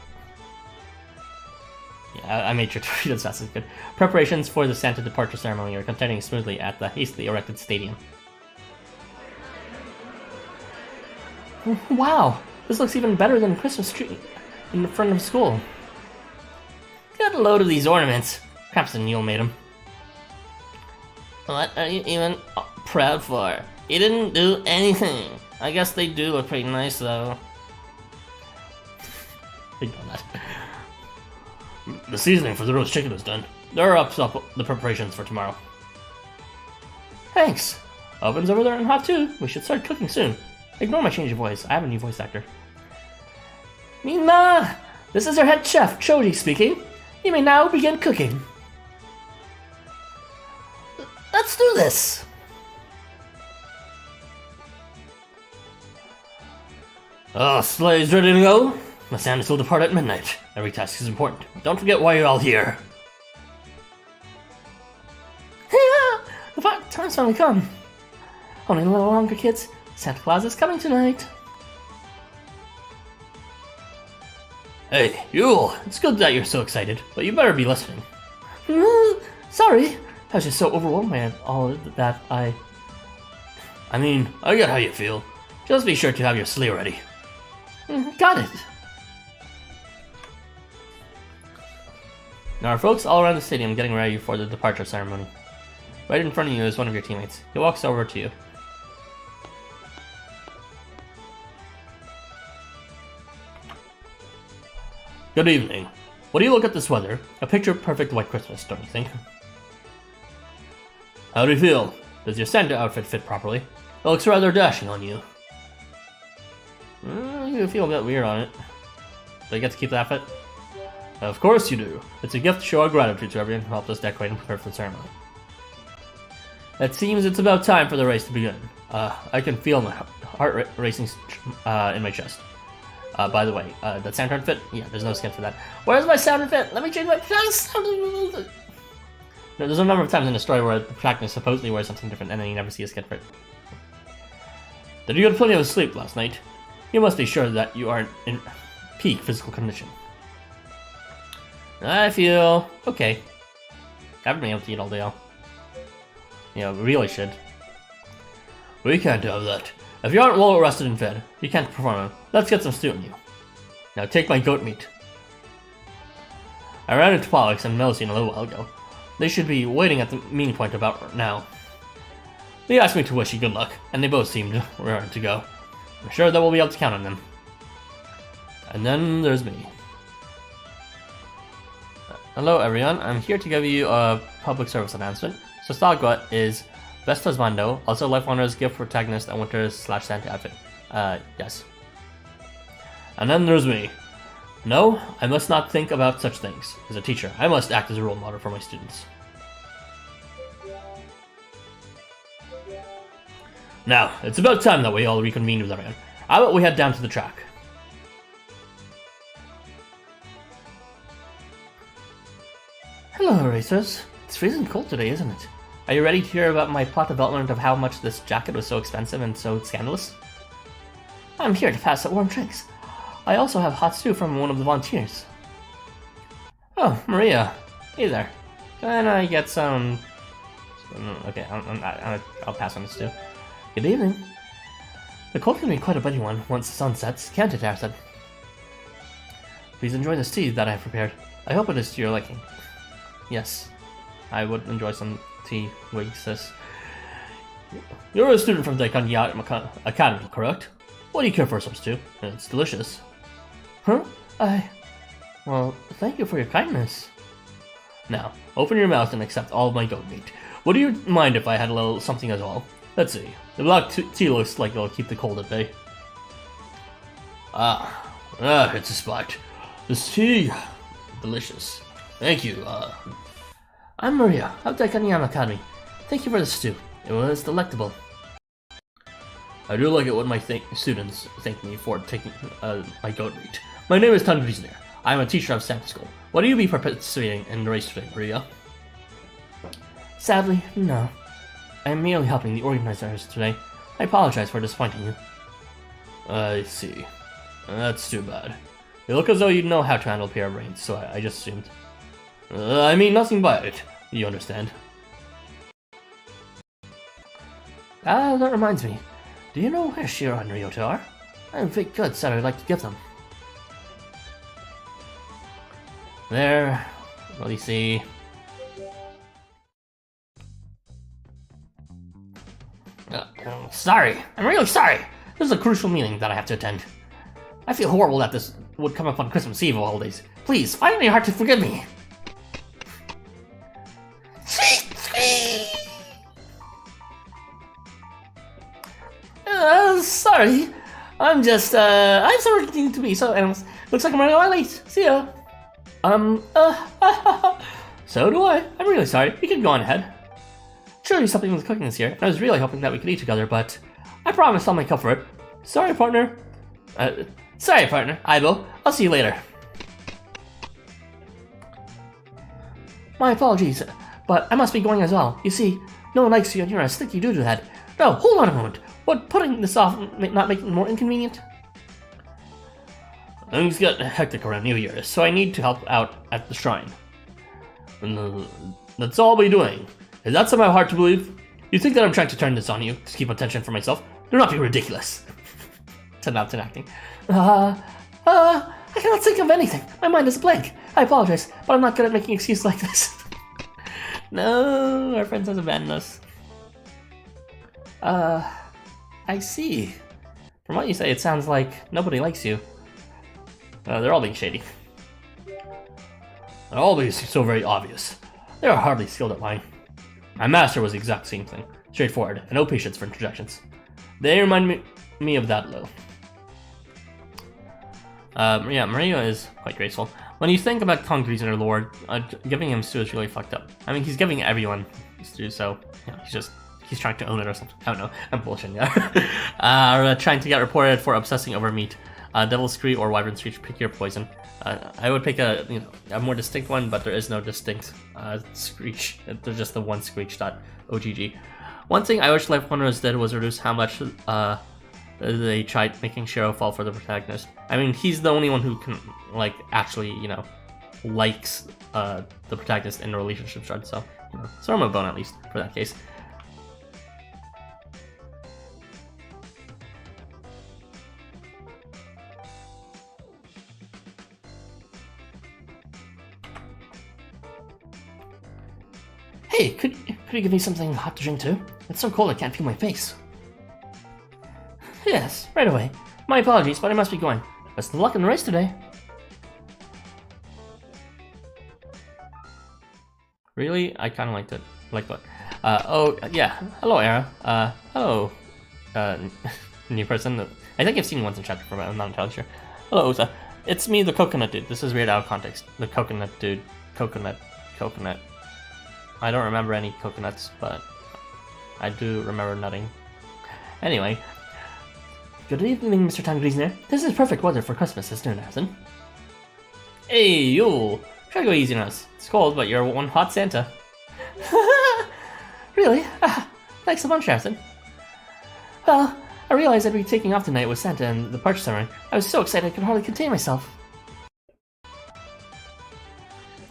Yeah, I made sure to read as fast as I could. Preparations for the Santa departure ceremony are continuing smoothly at the hastily erected stadium. Wow, this looks even better than the Christmas tree in the front of school. Get a load of these ornaments. Perhaps the Neil made them. What are you even proud for? You didn't do anything. I guess they do look pretty nice, though. Ignore that. The seasoning for the roast chicken is done. They're up the preparations for tomorrow. Thanks. Oven's over there and hot too. We should start cooking soon. Ignore my change of voice. I have a new voice actor. Mina! This is our head chef, Choji speaking. You may now begin cooking. Let's do this! Sleigh's ready to go. The Santas will depart at midnight. Every task is important. Don't forget why you're all here. The time's finally come. Only a little longer, kids. Santa Claus is coming tonight. Hey, you! It's good that you're so excited, but you better be listening. Sorry. I was just so overwhelmed by all that I mean, I get how you feel. Just be sure to have your sleigh ready. Got it. There are folks all around the stadium getting ready for the departure ceremony. Right in front of you is one of your teammates. He walks over to you. Good evening. What do you look at this weather? A picture-perfect white Christmas, don't you think? How do you feel? Does your Santa outfit fit properly? It looks rather dashing on you. You feel a bit weird on it. Do I get to keep the outfit? Of course you do. It's a gift to show our gratitude to everyone who helped us decorate and prepare for the ceremony. It seems it's about time for the race to begin. I can feel my heart racing in my chest. By the way, that sound fit? Yeah, there's no skin for that. Where's my sound fit? Let me change my sound. There's a number of times in the story where the protagonist supposedly wears something different and then you never see a skin for it. Did you get plenty of sleep last night? You must be sure that you are in peak physical condition. I feel okay. I haven't been able to eat all day, though. Yeah, we really should. We can't have that. If you aren't well rested and fed, you can't perform. Let's get some stew in you. Now take my goat meat. I ran into Pollux and Melusine a little while ago. They should be waiting at the meeting point about now. They asked me to wish you good luck, and they both seemed raring to go. I'm sure that we'll be able to count on them. And then there's me. Hello everyone, I'm here to give you a public service announcement. Sostagua is best husbando, also LifeWonders gift protagonist and Winter/Santa outfit. Yes. And then there's me. No, I must not think about such things. As a teacher, I must act as a role model for my students. Now, it's about time that we all reconvene with everyone. How about we head down to the track? Hello, racers. It's freezing cold today, isn't it? Are you ready to hear about my plot development of how much this jacket was so expensive and so scandalous? I'm here to pass out warm drinks. I also have hot stew from one of the volunteers. Oh, Maria. Hey there. Can I get some... Okay, I'll pass on the stew. Good evening. The cold can be quite a bitty one once the sun sets, can't it, Arthur? Please enjoy this tea that I have prepared. I hope it is to your liking. Yes, I would enjoy some tea, Wigsis. You're a student from the Academy, correct? What do you care for some stew? It's delicious. Huh? Well, thank you for your kindness. Now, open your mouth and accept all of my goat meat. Would you mind if I had a little something as well? Let's see. The black tea looks like it'll keep the cold at bay. It's a spot. This tea, delicious. Thank you. I'm Maria of the Academy. Thank you for the stew. It was delectable. I do like it when my students thank me for taking my goat meat. My name is Tanrizner. I'm a teacher of Afterschool. What do you be participating in the race today, Maria? Sadly, no. I am merely helping the organizers today. I apologize for disappointing you. I see. That's too bad. You look as though you know how to handle PR brains, so I just assumed. I mean nothing by it. You understand. That reminds me. Do you know where Shiro and Ryota are? I have big goods that I'd like to give them. There. What do you see? Sorry. I'm really sorry. This is a crucial meeting that I have to attend. I feel horrible that this would come up on Christmas Eve of all days. Please, find it in your heart to forgive me. Sorry. I'm just, I have something to be, so anyways, looks like I'm running out late. See ya. So do I. I'm really sorry. You can go on ahead. Surely something was cooking this year, and I was really hoping that we could eat together, but I promise I'll make up for it. Sorry, partner. Sorry, partner. Aibo. I'll see you later. My apologies, but I must be going as well. You see, no one likes you and you're a sticky doo-doo head. No, hold on a moment. Would putting this off not make it more inconvenient? Things get hectic around New Year's, so I need to help out at the shrine. That's all I'll be doing. Is that somehow hard to believe? You think that I'm trying to turn this on you to keep attention for myself? Do not be ridiculous. Turn out to acting. I cannot think of anything. My mind is blank. I apologize, but I'm not good at making excuses like this. No, our friends has abandoned us. I see. From what you say, it sounds like nobody likes you. They're all being shady. and all these so very obvious. They are hardly skilled at lying. My master was the exact same thing, straightforward, and no patience for interjections. They remind me of that little. Yeah, Maria is quite graceful. When you think about Tom Griezner lore, giving him stew is really fucked up. I mean, he's giving everyone stew, so you know, he's trying to own it or something. I don't know. I'm bullshitting there. Trying to get reported for obsessing over meat. Devil's Screech or Wyvern Screech, pick your poison. I would pick a more distinct one, but there is no distinct Screech. There's just the one Screech.ogg. One thing I wish LifeWonders did was reduce how much they tried making Shiro fall for the protagonist. I mean, he's the only one who can, like, actually, likes the protagonist in a relationship shard, so, throw him a bone at least, for that case. Hey, could you give me something hot to drink too? It's so cold I can't feel my face. Yes, right away. My apologies, but I must be going. Best of luck in the race today. Really? I kind of liked it. Like what? Oh, yeah. Hello, Era. Hello. New person. I think I've seen you once in chapter 4, but I'm not entirely sure. Hello, Uta. It's me, the coconut dude. This is weird out of context. The coconut dude. Coconut. I don't remember any coconuts, but I do remember nutting. Anyway. Good evening, Mr. Tangriesner. This is perfect weather for Christmas, isn't it, Arzin? Hey, you! Try to go easy on us. It's cold, but you're one hot Santa. Really? Thanks a bunch, Arzin. Well, I realized I'd be taking off tonight with Santa and the parch ceremony. I was so excited I could hardly contain myself.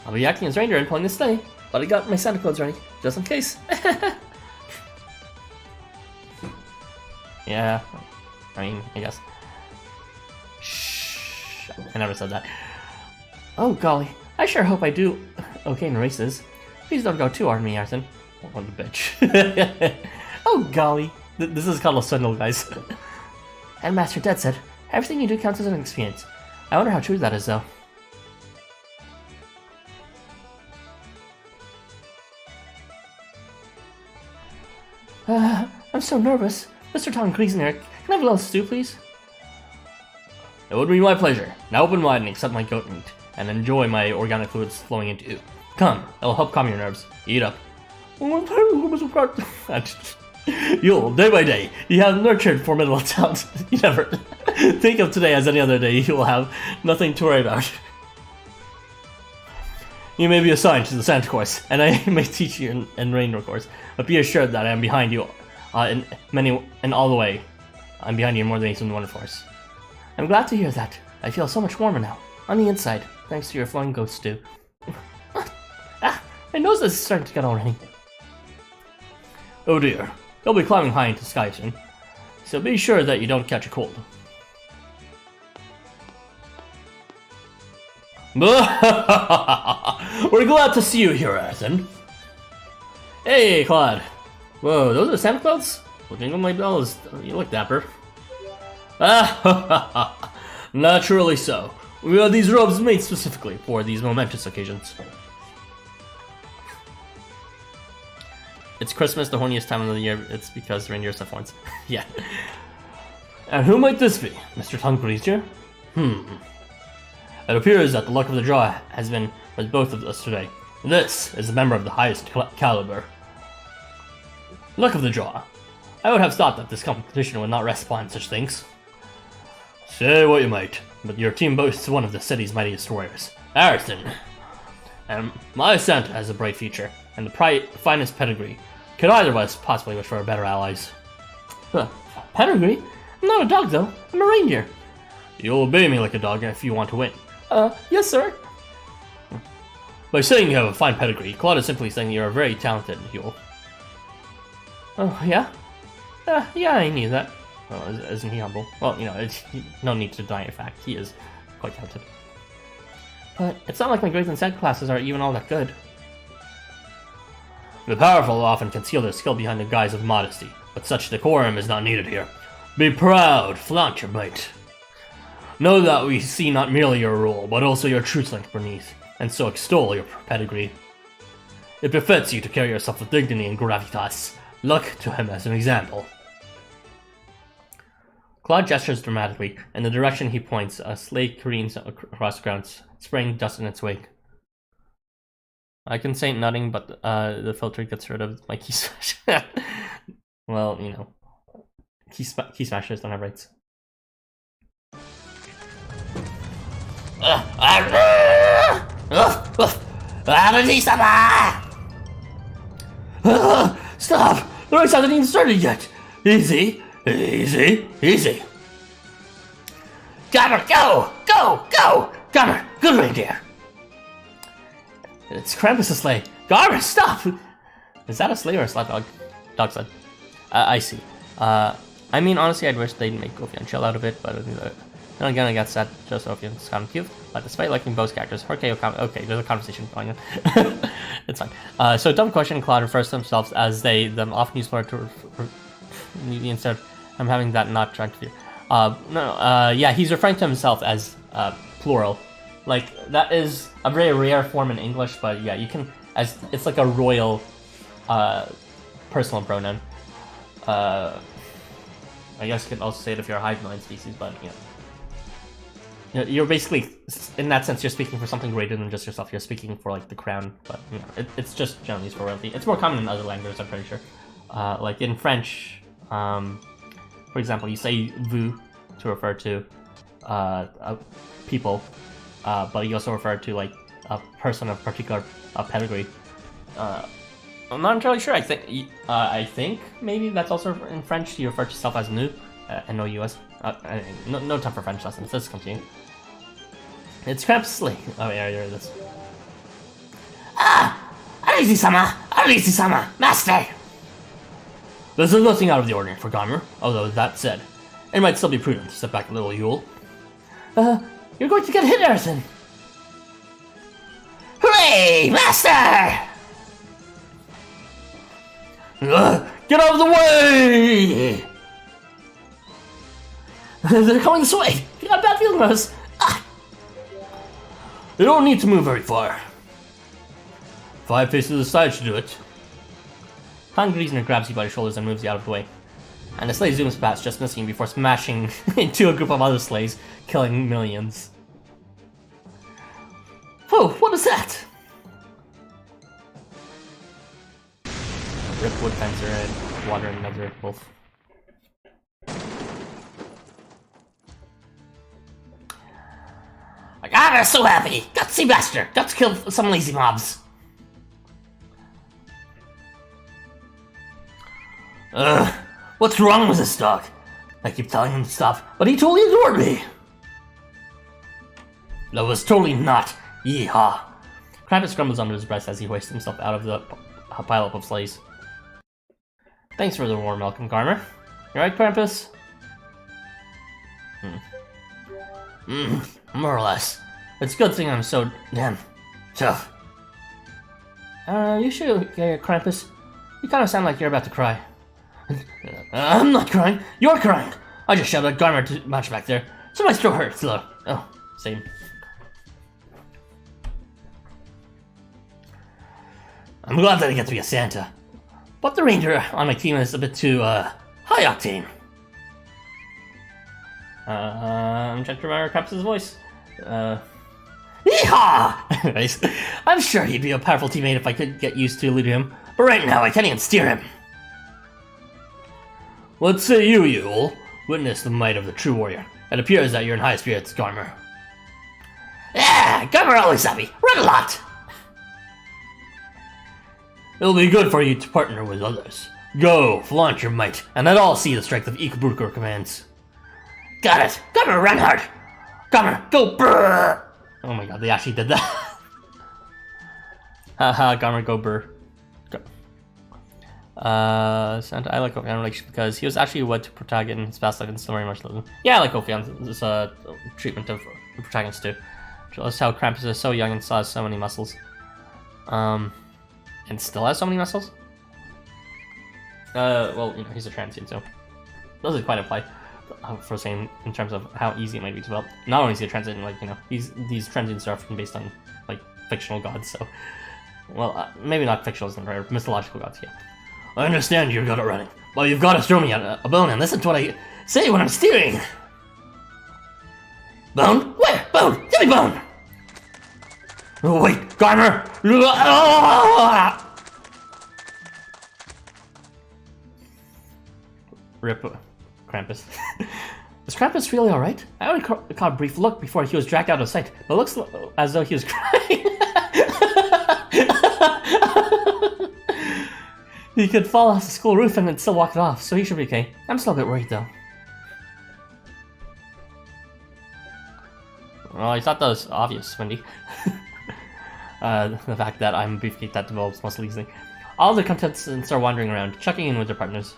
I'll be acting as reindeer and pulling this sleigh, but I got my Santa clothes ready, just in case. Yeah, I mean, I guess. Shh, I never said that. Oh, golly. I sure hope I do okay in races. Please don't go too hard on me, Arzin. What a bitch. Oh, golly. This is called a swindle, guys. And Master Dead said, everything you do counts as an experience. I wonder how true that is, though. I'm so nervous. Mr. Tom Griesner, can I have a little stew, please? It would be my pleasure. Now open wide and accept my goat meat, and enjoy my organic fluids flowing into you. Come, it'll help calm your nerves. Eat up. You'll, day by day, you have nurtured formidable talent. You never think of today as any other day. You will have nothing to worry about. You may be assigned to the Santa course, and I may teach you in reindeer course, but be assured that I am behind you in all the way. I'm behind you in more than Ace in the Wonder Force. I'm glad to hear that. I feel so much warmer now, on the inside, thanks to your flowing goat stew. My nose is starting to get already. Oh dear, you'll be climbing high into the sky soon, so be sure that you don't catch a cold. We're glad to see you here, Arzin. Hey, Claude. Whoa, those are Santa clothes? Well, jingle my bells. You look dapper. Naturally so. We have these robes made specifically for these momentous occasions. It's Christmas, the horniest time of the year. It's because reindeers have horns. Yeah. And who might this be, Mr. Tongue Creature? It appears that the luck of the draw has been with both of us today. This is a member of the highest caliber. Luck of the draw. I would have thought that this competition would not rest upon such things. Say what you might, but your team boasts one of the city's mightiest warriors, Arzin. And my Santa has a bright future, and the finest pedigree. Could either of us possibly wish for better allies? Pedigree? I'm not a dog, though. I'm a reindeer. You'll obey me like a dog if you want to win. Yes, sir. By saying you have a fine pedigree, Claude is simply saying you are very talented, Huel. Oh, yeah? Yeah, I knew that. Well, isn't he humble? Well, no need to deny a fact. He is quite talented. But it's not like my grades and Santa classes are even all that good. The powerful often conceal their skill behind the guise of modesty, but such decorum is not needed here. Be proud, flaunt your might. Know that we see not merely your role, but also your truth link beneath, and so extol your pedigree. It befits you to carry yourself with dignity and gravitas. Look to him as an example. Claude gestures dramatically. In the direction he points, a sleigh careens across the ground, spraying dust in its wake. I can say nothing, but the filter gets rid of my key smash. Well, you know, key smashers don't have rights. Stop! The race hasn't even started yet! Easy, easy, easy. Gommer, go! Go! Go! Gommer, good reindeer! It's Krampus' sleigh. Gommer, stop! Is that a sleigh or a sled dog? Dog sled. I see. I mean, honestly, I'd wish they'd make Ophion chill out of it, but then again, I got sad just Ophion's kind of cute. But despite liking both characters, okay, there's a conversation going on. It's fine. So, dumb question, Claude refers to themselves as they, them, often use word to instead of I'm having that not trying to do. Yeah, he's referring to himself as plural. Like, that is a very rare form in English, but yeah, you can, as it's like a royal personal pronoun. I guess you could also say it if you're a hive mind species, but yeah. You're basically, in that sense, you're speaking for something greater than just yourself. You're speaking for, like, the crown, but, you know, it's just generally used for royalty. It's more common in other languages, I'm pretty sure. Like, in French, for example, you say vous to refer to people, but you also refer to, like, a person of particular pedigree. I'm not entirely sure. I think maybe that's also in French. You refer to yourself as nous, N-O-U-S. No time for French lessons. Let's continue. It's Krampus' sleigh. Oh yeah, here it is. Arisi-sama! Arisi-sama! Master! This is nothing out of the ordinary for Gommer, although that said, it might still be prudent to step back a little, Yule. You're going to get hit, Harrison! Hooray! Master! Get out of the way! They're coming this way! You got a bad feeling about us! You don't need to move very far. 5 paces aside should do it. Han Griezner grabs you by the shoulders and moves you out of the way. And the sleigh zooms past, just missing you before smashing into a group of other sleighs, killing millions. Oh, what is that? Rip wood fencer and water another wolf. I'm so happy! Got to see Master! Got to kill some lazy mobs! What's wrong with this dog? I keep telling him to stop, but he totally ignored me! That was totally not! Yeehaw! Krampus grumbles under his breath as he hoists himself out of the pileup of sleighs. Thanks for the warm welcome, Gommer. You right, Krampus? More or less. It's a good thing I'm so damn tough. You sure, Krampus? You kind of sound like you're about to cry. I'm not crying. You're crying. I just shouted at Gommer too much back there, so my throat hurts. Look. Oh, same. I'm glad that I get to be a Santa, but the reindeer on my team is a bit too high octane. I'm trying to remember Krampus' voice. Yeehaw! Anyways, I'm sure he'd be a powerful teammate if I could get used to leading him, but right now I can't even steer him. Let's say Yule, witness the might of the true warrior. It appears that you're in high spirits, Gommer. Yeah, Gommer always happy. Run a lot! It'll be good for you to partner with others. Go, flaunt your might, and let all see the strength of Ikebukuro commands. Got it! Gommer, run hard! Gommer, go brrr! Oh my god, they actually did that. Haha, Gommer, go brrr. Go. Santa, I like Ophion because he was actually wed to protagonist in his past life and still very much living. Yeah, I like Ophion's treatment of protagonists too. Just how Krampus is so young and still has so many muscles. And still has so many muscles? Well, you know, he's a transient, so doesn't quite apply for saying in terms of how easy it might be to develop. Not only is he a transient, like, you know, these transients are often based on, like, fictional gods, so... Well, maybe not fictional, isn't right? Mythological gods, yeah. I understand you're good at running, but you've got to throw me a bone and listen to what I say when I'm steering. Bone? Where? Bone! Give me bone! Oh, wait, Garner! Rip Krampus. Is Krampus really alright? I only caught a brief look before he was dragged out of sight, but it looks as though he was crying. He could fall off the school roof and then still walk it off, so he should be okay. I'm still a bit worried though. Well, I thought that was obvious, Wendy. The fact that I'm a beefcake that develops most easily. All the contestants are wandering around, checking in with their partners.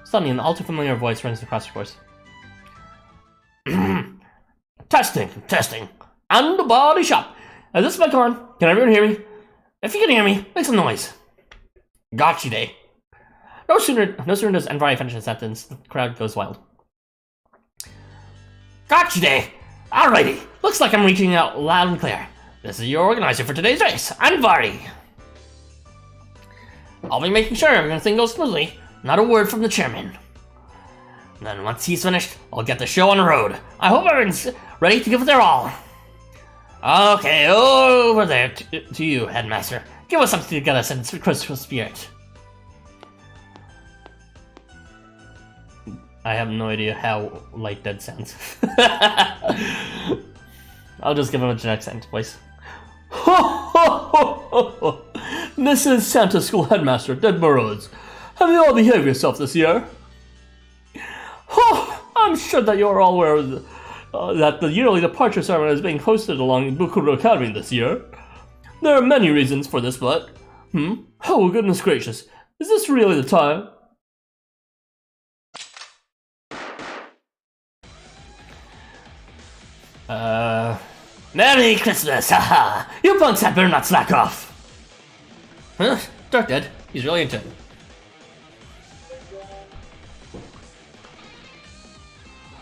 Suddenly, an all too familiar voice rings across the course. Testing. And the body shop. Is this mic on? Can everyone hear me? If you can hear me, make some noise. Gotcha day. No sooner does Envari finish a sentence, the crowd goes wild. Gotcha day. Alrighty, looks like I'm reaching out loud and clear. This is your organizer for today's race, Envari. I'll be making sure everything goes smoothly. Not a word from the chairman. Then once he's finished, I'll get the show on the road. I hope everyone's ready to give it their all. Okay, over there to you, Headmaster. Give us something to get us into the Christmas spirit. I have no idea how Light Dead sounds. I'll just give him a generic sentence voice. This is Santa School Headmaster Dead Burrows. Have you all behaved yourself this year? I'm sure that you're all aware of that the yearly departure ceremony is being hosted along Ikebukuro Academy this year. There are many reasons for this, but... Oh, goodness gracious. Is this really the time? Merry Christmas, haha! You punks had better not slack off! Huh? Dark Dead. He's really into it.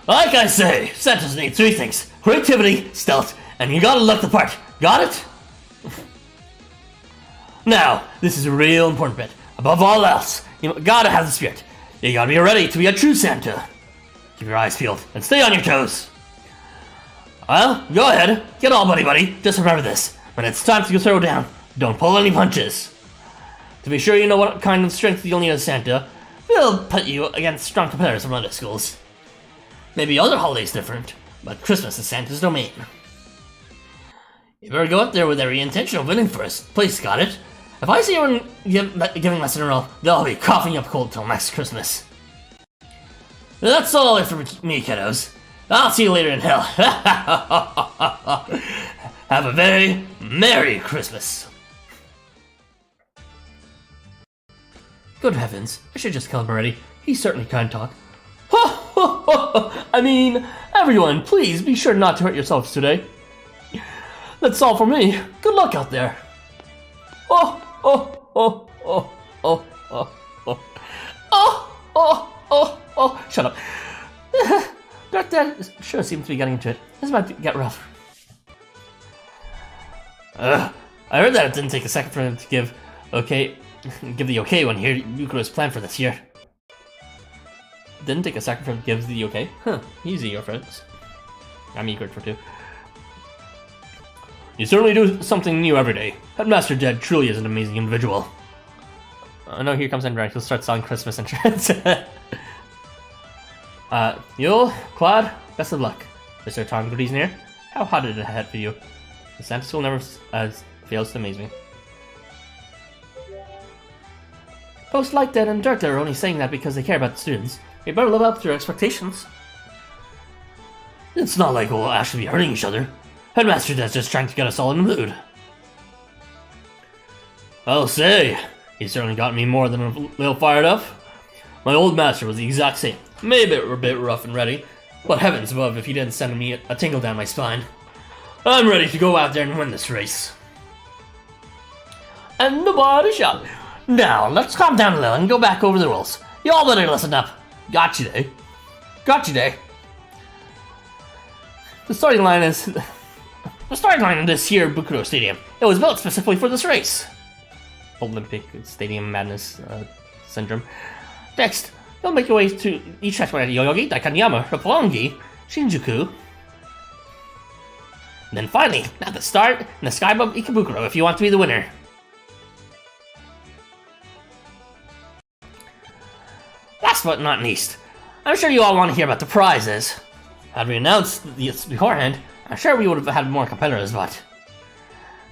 Like I say, Santas need three things. Creativity, stealth, and you gotta look the part. Got it? Now, this is a real important bit. Above all else, you gotta have the spirit. You gotta be ready to be a true Santa. Keep your eyes peeled and stay on your toes. Well, go ahead. Get all buddy. Just remember this. When it's time to throw down, don't pull any punches. To be sure you know what kind of strength you'll need as Santa, we'll put you against strong competitors from other schools. Maybe other holidays different, but Christmas is Santa's domain. You better go up there with every intention of winning first. Place, got it? If I see anyone giving less in a row, they'll be coughing up cold till next Christmas. That's all it for me, kiddos. I'll see you later in hell. Have a very Merry Christmas. Good heavens, I should just kill him already. He certainly can't talk. I mean, everyone, please be sure not to hurt yourselves today. That's all for me. Good luck out there. Shut up. Dark Dead sure seems to be getting into it. This might get rough. I heard that it didn't take a second for him to give the okay when he heard Bukuro's plan for this year. Didn't take a second for him to give the okay? Huh, easy, your friends. I'm eager for two. You certainly do something new every day. Headmaster Dead truly is an amazing individual. No, here comes Endrag. He'll start selling Christmas insurance. Yule, Quad, best of luck. Mr. Tom Goody's near. How hot did it head for you? The Santa School never fails to amaze me. Both Light Dead and Dark Dead are only saying that because they care about the students. You better live up to your expectations. It's not like we'll actually be hurting each other. Headmaster Dead's just trying to get us all in the mood. I'll say, he certainly got me more than a little fired up. My old master was the exact same. Maybe a bit rough and ready, but heavens above if he didn't send me a tingle down my spine. I'm ready to go out there and win this race. And the body shot. Now, let's calm down a little and go back over the rules. You all better listen up. Gotcha day. Gotcha day. The storyline is... the storyline in this here Ikebukuro Stadium, it was built specifically for this race. Olympic Stadium Madness Syndrome. Next, you'll make your way to each checkpoint at Yoyogi, Daikanyama, Roppongi, Shinjuku. And then finally, at the start, in the sky above Ikebukuro if you want to be the winner. Last but not least, I'm sure you all want to hear about the prizes. Had we announced this beforehand, I'm sure we would have had more competitors, but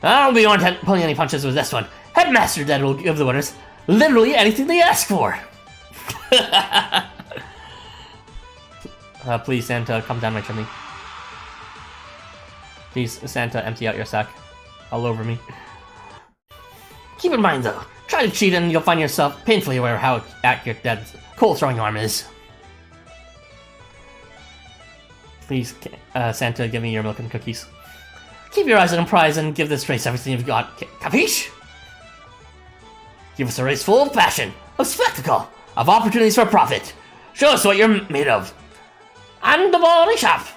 I don't be on pulling any punches with this one. Headmaster Dead will give the winners literally anything they ask for. Please, Santa, come down my chimney. Please, Santa, empty out your sack all over me. Keep in mind though, try to cheat and you'll find yourself painfully aware of how accurate Dead's coal-throwing arm is. Please, Santa, give me your milk and cookies. Keep your eyes on the prize and give this race everything you've got, capiche? Give us a race full of passion, of spectacle, of opportunities for profit. Show us what you're made of. And the body shop.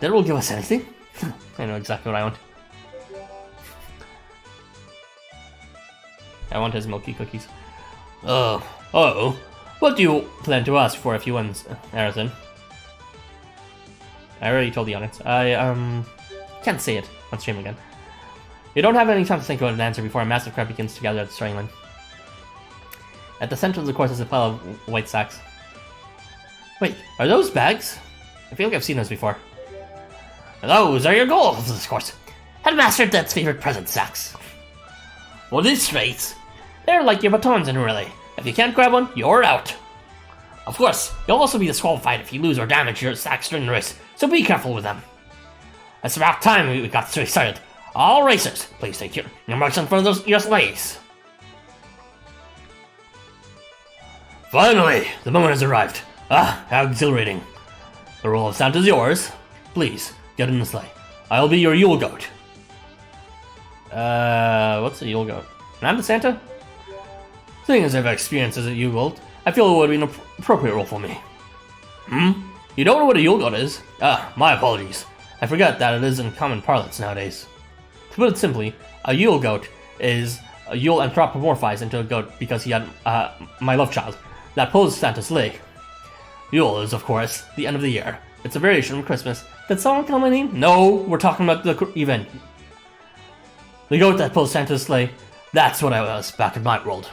That will give us anything. I know exactly what I want. I want his milky cookies. Oh. What do you plan to ask for if you win, Arizon? I already told the audience. I can't say it on stream again. You don't have any time to think about an answer before a massive crowd begins to gather at the starting line. At the center of the course is a pile of white sacks. Wait, are those bags? I feel like I've seen those before. Those are your goals of this course. Headmaster Dead's favorite present sacks. Well, this race, they're like your batons in a relay. If you can't grab one, you're out. Of course, you'll also be disqualified if you lose or damage your sacks during the race, so be careful with them. It's about time we got started. All racers, please take your marks in front of your sleighs. Finally, the moment has arrived. Ah, how exhilarating. The role of Santa's yours. Please, get in the sleigh. I'll be your Yule Goat. What's a Yule Goat? I'm the Santa? Seeing as I've experienced as a Yule Goat, I feel it would be an appropriate role for me. You don't know what a Yule Goat is? Ah, my apologies. I forgot that it is in common parlance nowadays. To put it simply, a Yule Goat is a Yule anthropomorphized into a goat because he had my love child that pulls Santa's leg. Yule is, of course, the end of the year. It's a variation of Christmas. Did someone kill my name? No, we're talking about the event. The goat that pulls Santa's sleigh, that's what I was back in my world.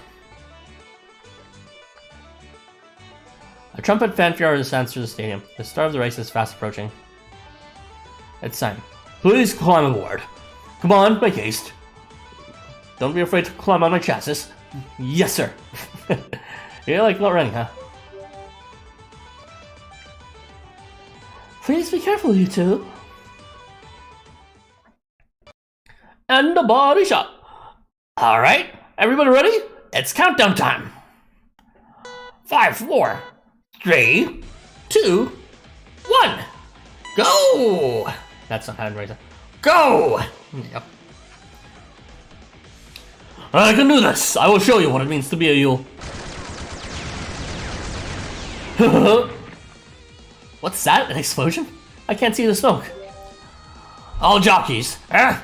A trumpet fanfare resounds through the stadium. The start of the race is fast approaching. It's time. Please climb aboard. Come on, make haste. Don't be afraid to climb on my chassis. Yes, sir. You're like not running, huh? Please be careful, you two. And the body shot. Alright, everybody ready? It's countdown time. 5, 4, 3, 2, 1. Go! That's not how to raise it. Go! Yep. I can do this. I will show you what it means to be a Yule. What's that? An explosion? I can't see the smoke. All jockeys,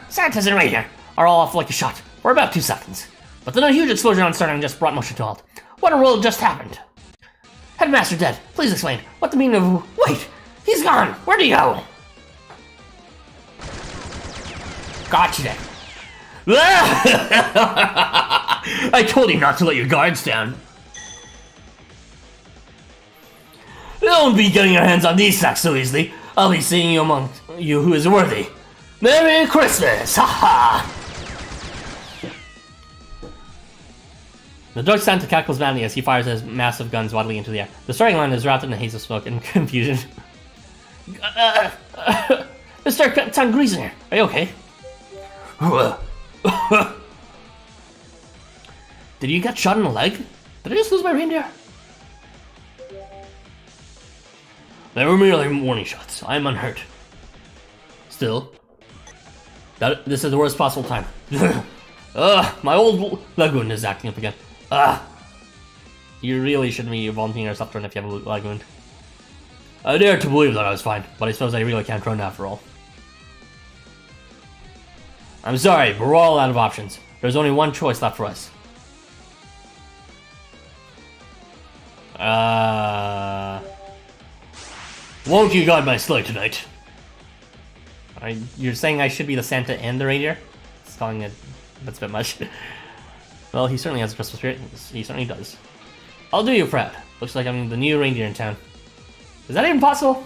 Santa's and Reindeer are all off like a shot for about 2 seconds. But then a huge explosion on starting just brought motion to a halt. What in the world just happened? Headmaster Dead, please explain what the meaning of... Wait! He's gone! Where'd he go? Gotcha then. I told you not to let your guards down. Don't be getting your hands on these sacks so easily. I'll be seeing you among you who is worthy. Merry Christmas! Ha ha! The Dark Santa cackles madly as he fires his massive guns wildly into the air. The starting line is wrapped in a haze of smoke and confusion. Mr. Tangreason, are you okay? Did you get shot in the leg? Did I just lose my reindeer? They were merely warning shots. I am unhurt. Still, this is the worst possible time. My old leg wound is acting up again. You really shouldn't be volunteering yourself to run if you have a leg wound. I dare to believe that I was fine, but I suppose I really can't run after all. I'm sorry, but we're all out of options. There's only one choice left for us. Won't you guide my sleigh tonight? You're saying I should be the Santa and the reindeer? It's calling it... That's a bit much. Well, he certainly has a Christmas spirit. He certainly does. I'll do you proud. Looks like I'm the new reindeer in town. Is that even possible?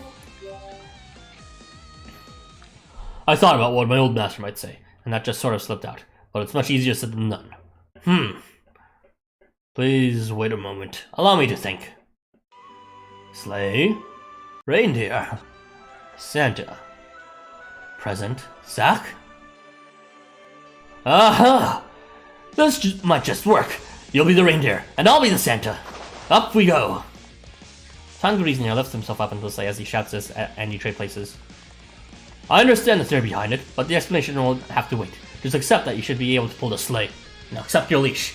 I thought about what my old master might say, and that just sort of slipped out. But it's much easier said than done. Please wait a moment. Allow me to think. Sleigh, reindeer, Santa, present, sack. Aha! This might just work. You'll be the reindeer, and I'll be the Santa. Up we go. Tanguriznia lifts himself up into the sleigh as he shouts this, and you trade places. I understand the theory behind it, but the explanation will have to wait. Just accept that you should be able to pull the sleigh. Now accept your leash.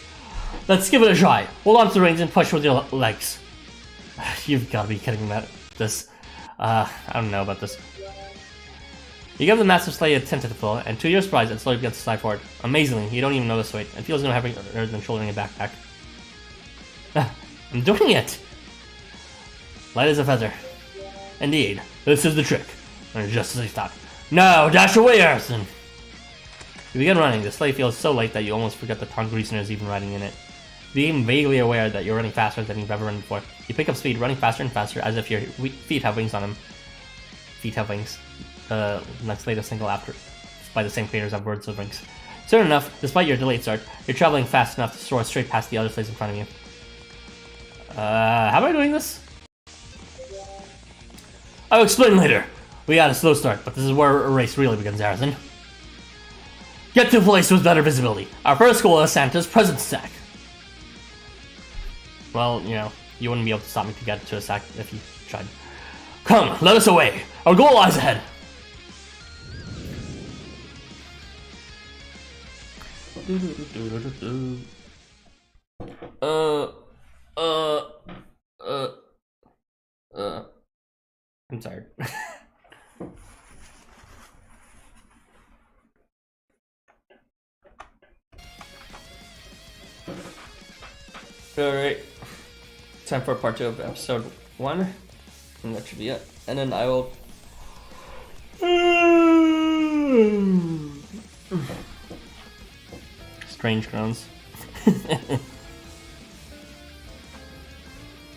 Let's give it a try. Hold on to the reins and push with your legs. You've got to be kidding me. I don't know about this. You give the massive sleigh a tentative pull, and to your surprise, it slowly begins to slide forward. Amazingly, you don't even notice weight. It feels no heavier than shouldering a backpack. I'm doing it! Light as a feather. Indeed, this is the trick. And just as I thought. Now, dash away, Harrison! You begin running. The sleigh feels so light that you almost forget that Tanguriznia is even riding in it. Being vaguely aware that you're running faster than you've ever run before, you pick up speed, running faster and faster, as if your feet have wings on them. Feet have wings. The next latest single after by the same creators of Words of Rings. Soon enough, despite your delayed start, you're traveling fast enough to soar straight past the other sleighs in front of you. How am I doing this? I'll explain later. We had a slow start, but this is where a race really begins, Harrison. Get to a place with better visibility. Our first goal is Santa's present sack. Well, you know, you wouldn't be able to stop me to get to a sack if you tried. Come, let us away. Our goal lies ahead. I'm tired. Alright. Time for part 2 of episode 1. And that should be it. And then I will... Strange groans.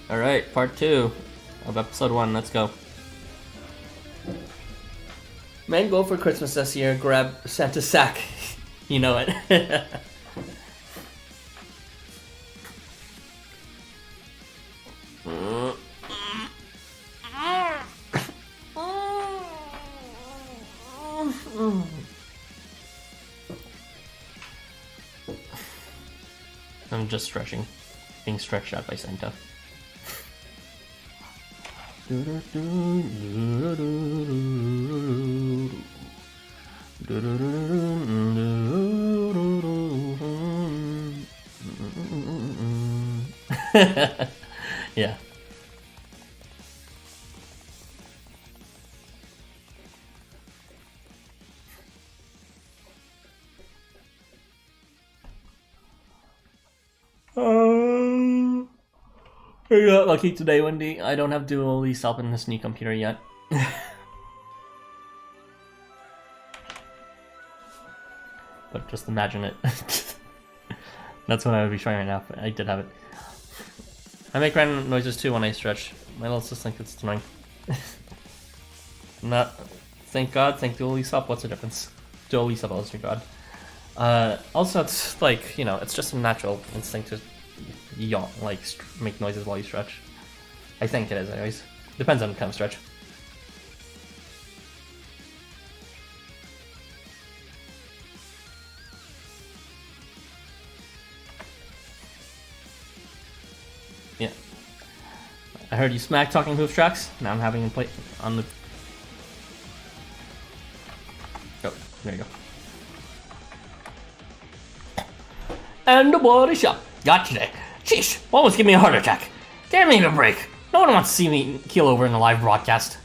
Alright, part 2 of episode 1. Let's go. Main goal for Christmas this year, grab Santa's sack. You know it. I'm just stretching. Being stretched out by Santa. Yeah. I got lucky today, Wendy. I don't have dual lease help in this new computer yet. But just imagine it. That's what I would be trying right now, but I did have it. I make random noises too when I stretch. My little sister thinks it's annoying. Not, thank God, thank dual lease help. What's the difference? Dual lease help, oh my God. Also, it's like, you know, it's just a natural instinct to yawn, like make noises while you stretch. I think it is, anyways. Depends on the kind of stretch. Yeah. I heard you smack talking hoof tracks. Now I'm having him play on the. Oh, there you go. And the body shop. Got today. Sheesh, almost give me a heart attack. Give me a break. No one wants to see me keel over in a live broadcast.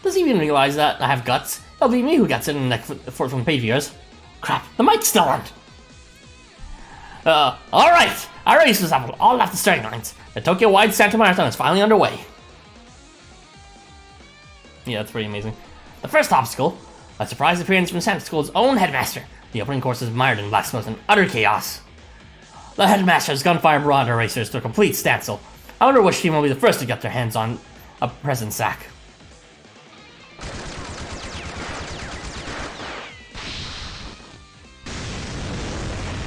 Does he even realize that I have guts? It'll be me who gets it in the next 4th page of yours. Crap, the mic's still on. Alright! Our race is up all left the starting lines. The Tokyo-wide Santa Marathon is finally underway. Yeah, that's pretty amazing. The first obstacle, a surprise appearance from Santa School's own headmaster. The opening course is mired in black smoke and utter chaos. The headmaster's gunfire brought our racers to a complete standstill. I wonder which team will be the first to get their hands on a present sack.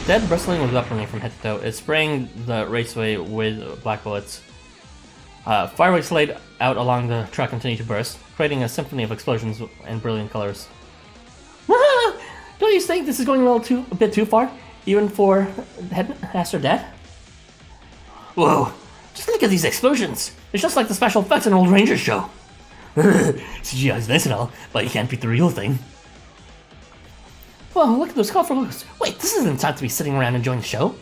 Dead bristling with weaponry from head to toe is spraying the raceway with black bullets. Fireworks laid out along the track continue to burst, creating a symphony of explosions and brilliant colors. Don't you think this is going a bit too far, even for Headmaster Dead? Whoa, just look at these explosions. It's just like the special effects in an old Ranger show. CGI is nice and all, but you can't beat the real thing. Whoa, look at those colorful looks. Wait, this isn't time to be sitting around enjoying the show.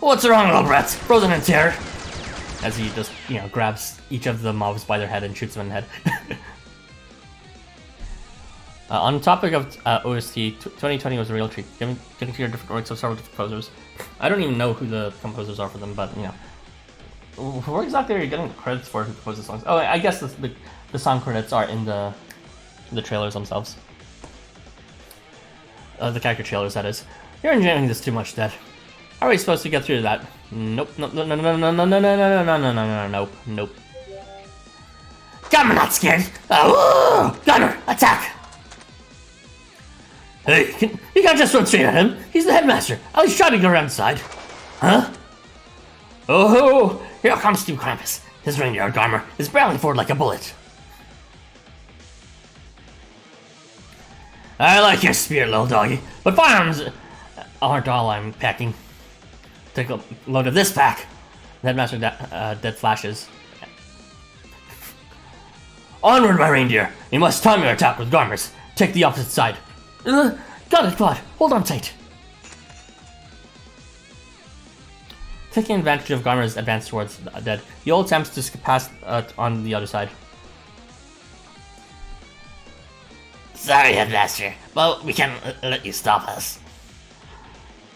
What's wrong, little brats? Frozen in terror. As he just, grabs each of the mobs by their head and shoots them in the head. On the topic of OST, 2020 was a real treat. Getting to hear different works of several different composers. I don't even know who the composers are for them, but, where exactly are you getting the credits for who composed the songs? Oh, I guess the song credits are in the trailers themselves. The character trailers, that is. You're enjoying this too much, Dad. How are we supposed to get through that? Nope. Gunner, not scared. Gunner, attack! Hey, you can't just run straight at him. He's the headmaster. At least try to go around the side. Huh? Oh, here comes Steve Krampus. His reindeer armor is barreling forward like a bullet. I like your spirit, little doggy, but firearms aren't all I'm packing. Take a load of this pack. The headmaster dead flashes. Onward, my reindeer. You must time your attack with Garmers. Take the opposite side. Got it, Claude. Hold on tight. Taking advantage of Garmer's advance towards Dead, Yul attempts to skip past on the other side. Sorry, Headmaster, but we can't let you stop us.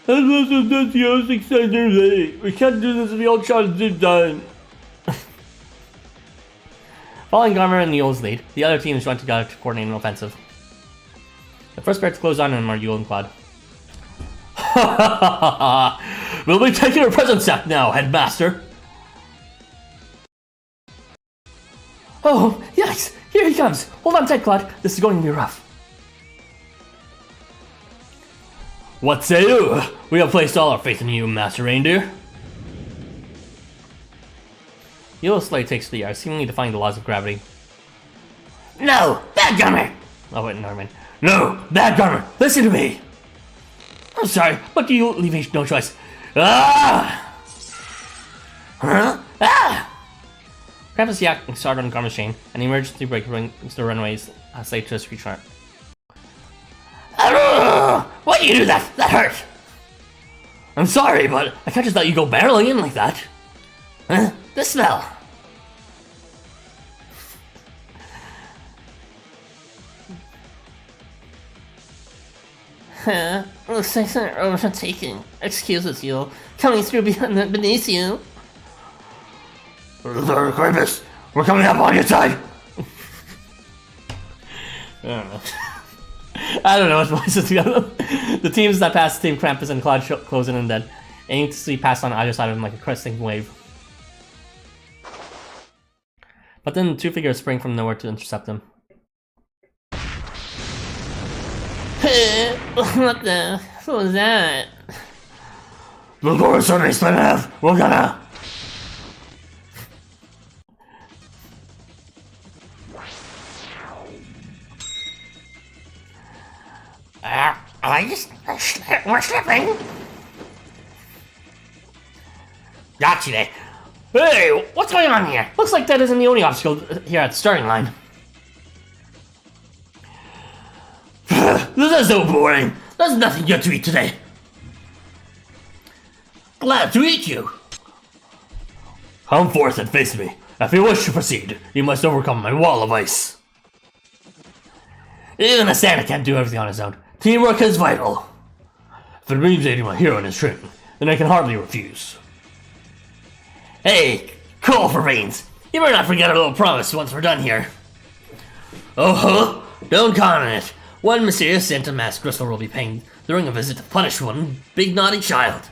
We can't do this if we all try to do time. Following Garmer and Yul's lead, the other teams join together to coordinate an offensive. The first pair to close on him are Yul and Claude. We'll be taking our present sack now, Headmaster. Oh, yes! Here he comes! Hold on tight, Claude. This is going to be rough. What say you? We have placed all our faith in you, Master Reindeer. Yul's sleigh takes to the air, seemingly defying the laws of gravity. No! Bad Garmer! Oh wait, never mind. No! Bad Garmer! Listen to me! I'm sorry, but you leave me no choice. Ah! Huh? Ah! Krampus yacked started on Garmer's chain, and the emergency brake brings the runways sleigh to a screech run. Why do you do that? That hurt! I'm sorry, but I can't just let you go barreling in like that. The smell. Looks like some overtaking. Excuses, you. Coming through beneath you. Sorry, Krampus. We're coming up on your side. I don't know what voices together. The teams that pass Team Krampus and Claude close in and Dead, aiming to see pass on either side of him like a cresting wave. But then two figures spring from nowhere to intercept him. What the? What was that? Before it's suddenly split in half, we're gonna... we're slipping. Gotcha there. Hey, what's going on here? Looks like that isn't the only obstacle here at the starting line. This is so boring. There's nothing good to eat today. Glad to eat you. Come forth and face me. If you wish to proceed, you must overcome my wall of ice. Even a Santa can't do everything on his own. Teamwork is vital. If it means aiding my hero in his training, then I can hardly refuse. Hey, cool for beans. You better not forget our little promise once we're done here. Oh, Don't count on it. One mysterious Santa masked crystal will be paying during a visit to punish one big naughty child.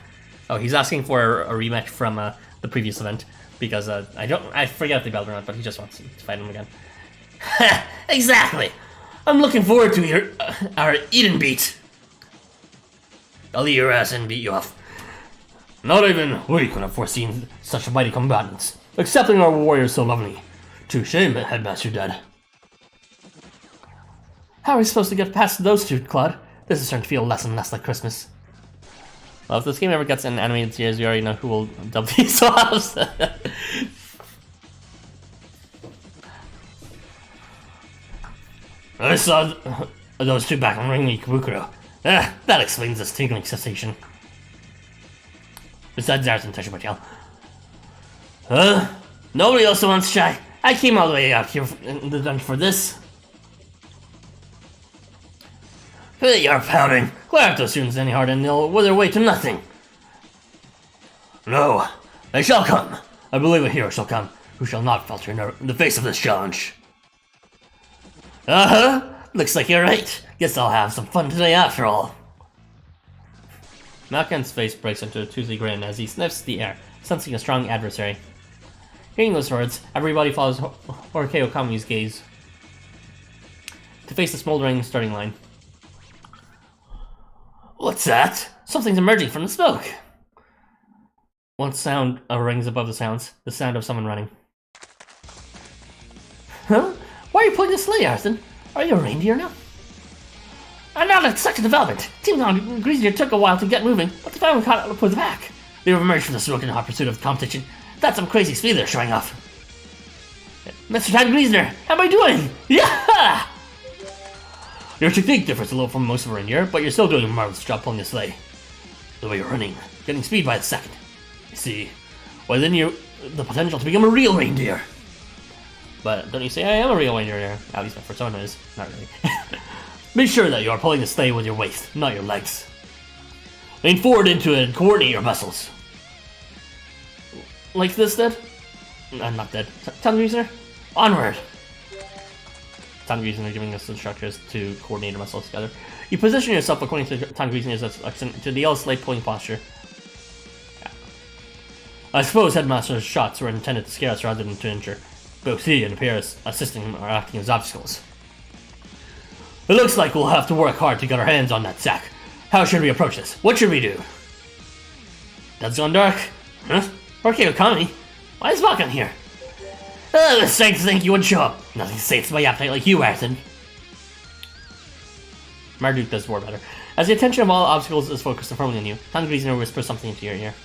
Oh, he's asking for a rematch from the previous event because I forget if they battled or not, but he just wants to fight him again. Exactly. I'm looking forward to our Eden beat. I'll eat your ass and beat you off. Not even we could have foreseen such mighty combatants, accepting our warriors so lovely. Too shame, Headmaster Dead. How are we supposed to get past those two, Claude? This is starting to feel less and less like Christmas. Well, if this game ever gets an animated series, we already know who will dub these off. I saw those two back on Ring Ikebukuro. That explains this tingling sensation. Besides ours and touch my tail. Nobody else wants shy. I came all the way out here in the dungeon for this. You're pouting. Glad if those students any hard and they'll wither away to nothing. No, they shall come. I believe a hero shall come, who shall not falter in the face of this challenge. Looks like you're right. Guess I'll have some fun today after all. Malkin's face breaks into a toothy grin as he sniffs the air, sensing a strong adversary. Hearing those words, everybody follows Horikeo Kami's gaze to face the smoldering starting line. What's that? Something's emerging from the smoke! One sound rings above the sounds, the sound of someone running. Huh? Why are you pulling the sleigh, Arthur? Are you a reindeer now? I'm not at such a development. Team Greasier took a while to get moving, but they finally caught up with the pack. They've emerged from the smoke in hot pursuit of the competition. That's some crazy speed they're showing off. Mr. Tan Griesner, how am I doing? Yeah! Your technique differs a little from most of reindeer, but you're still doing a marvelous job pulling the sleigh. The way you're running, getting speed by the second. You see, within you, the potential to become a real reindeer. But don't you say I am a real reindeer? At least my persona is. Not really. Be sure that you are pulling the sleigh with your waist, not your legs. Lean forward into it and coordinate your muscles. Like this, Dead? I'm not dead. Tangreaser? Onward! Tangreaser are giving us instructions to coordinate our muscles together. You position yourself according to Tangreaser's instruction to the sleigh pulling posture. Yeah. I suppose Headmaster's shots were intended to scare us rather than to injure. Both he and Pierce assisting him are acting as obstacles. It looks like we'll have to work hard to get our hands on that sack. How should we approach this? What should we do? That's gone dark. Huh? Horikeo Kami? Why is Malkin here? I was starting to think you would show up. Nothing sates my appetite like you, Arthur. Marduk does war better. As the attention of all obstacles is focused firmly on you, Tangreaser whispers something into your ear.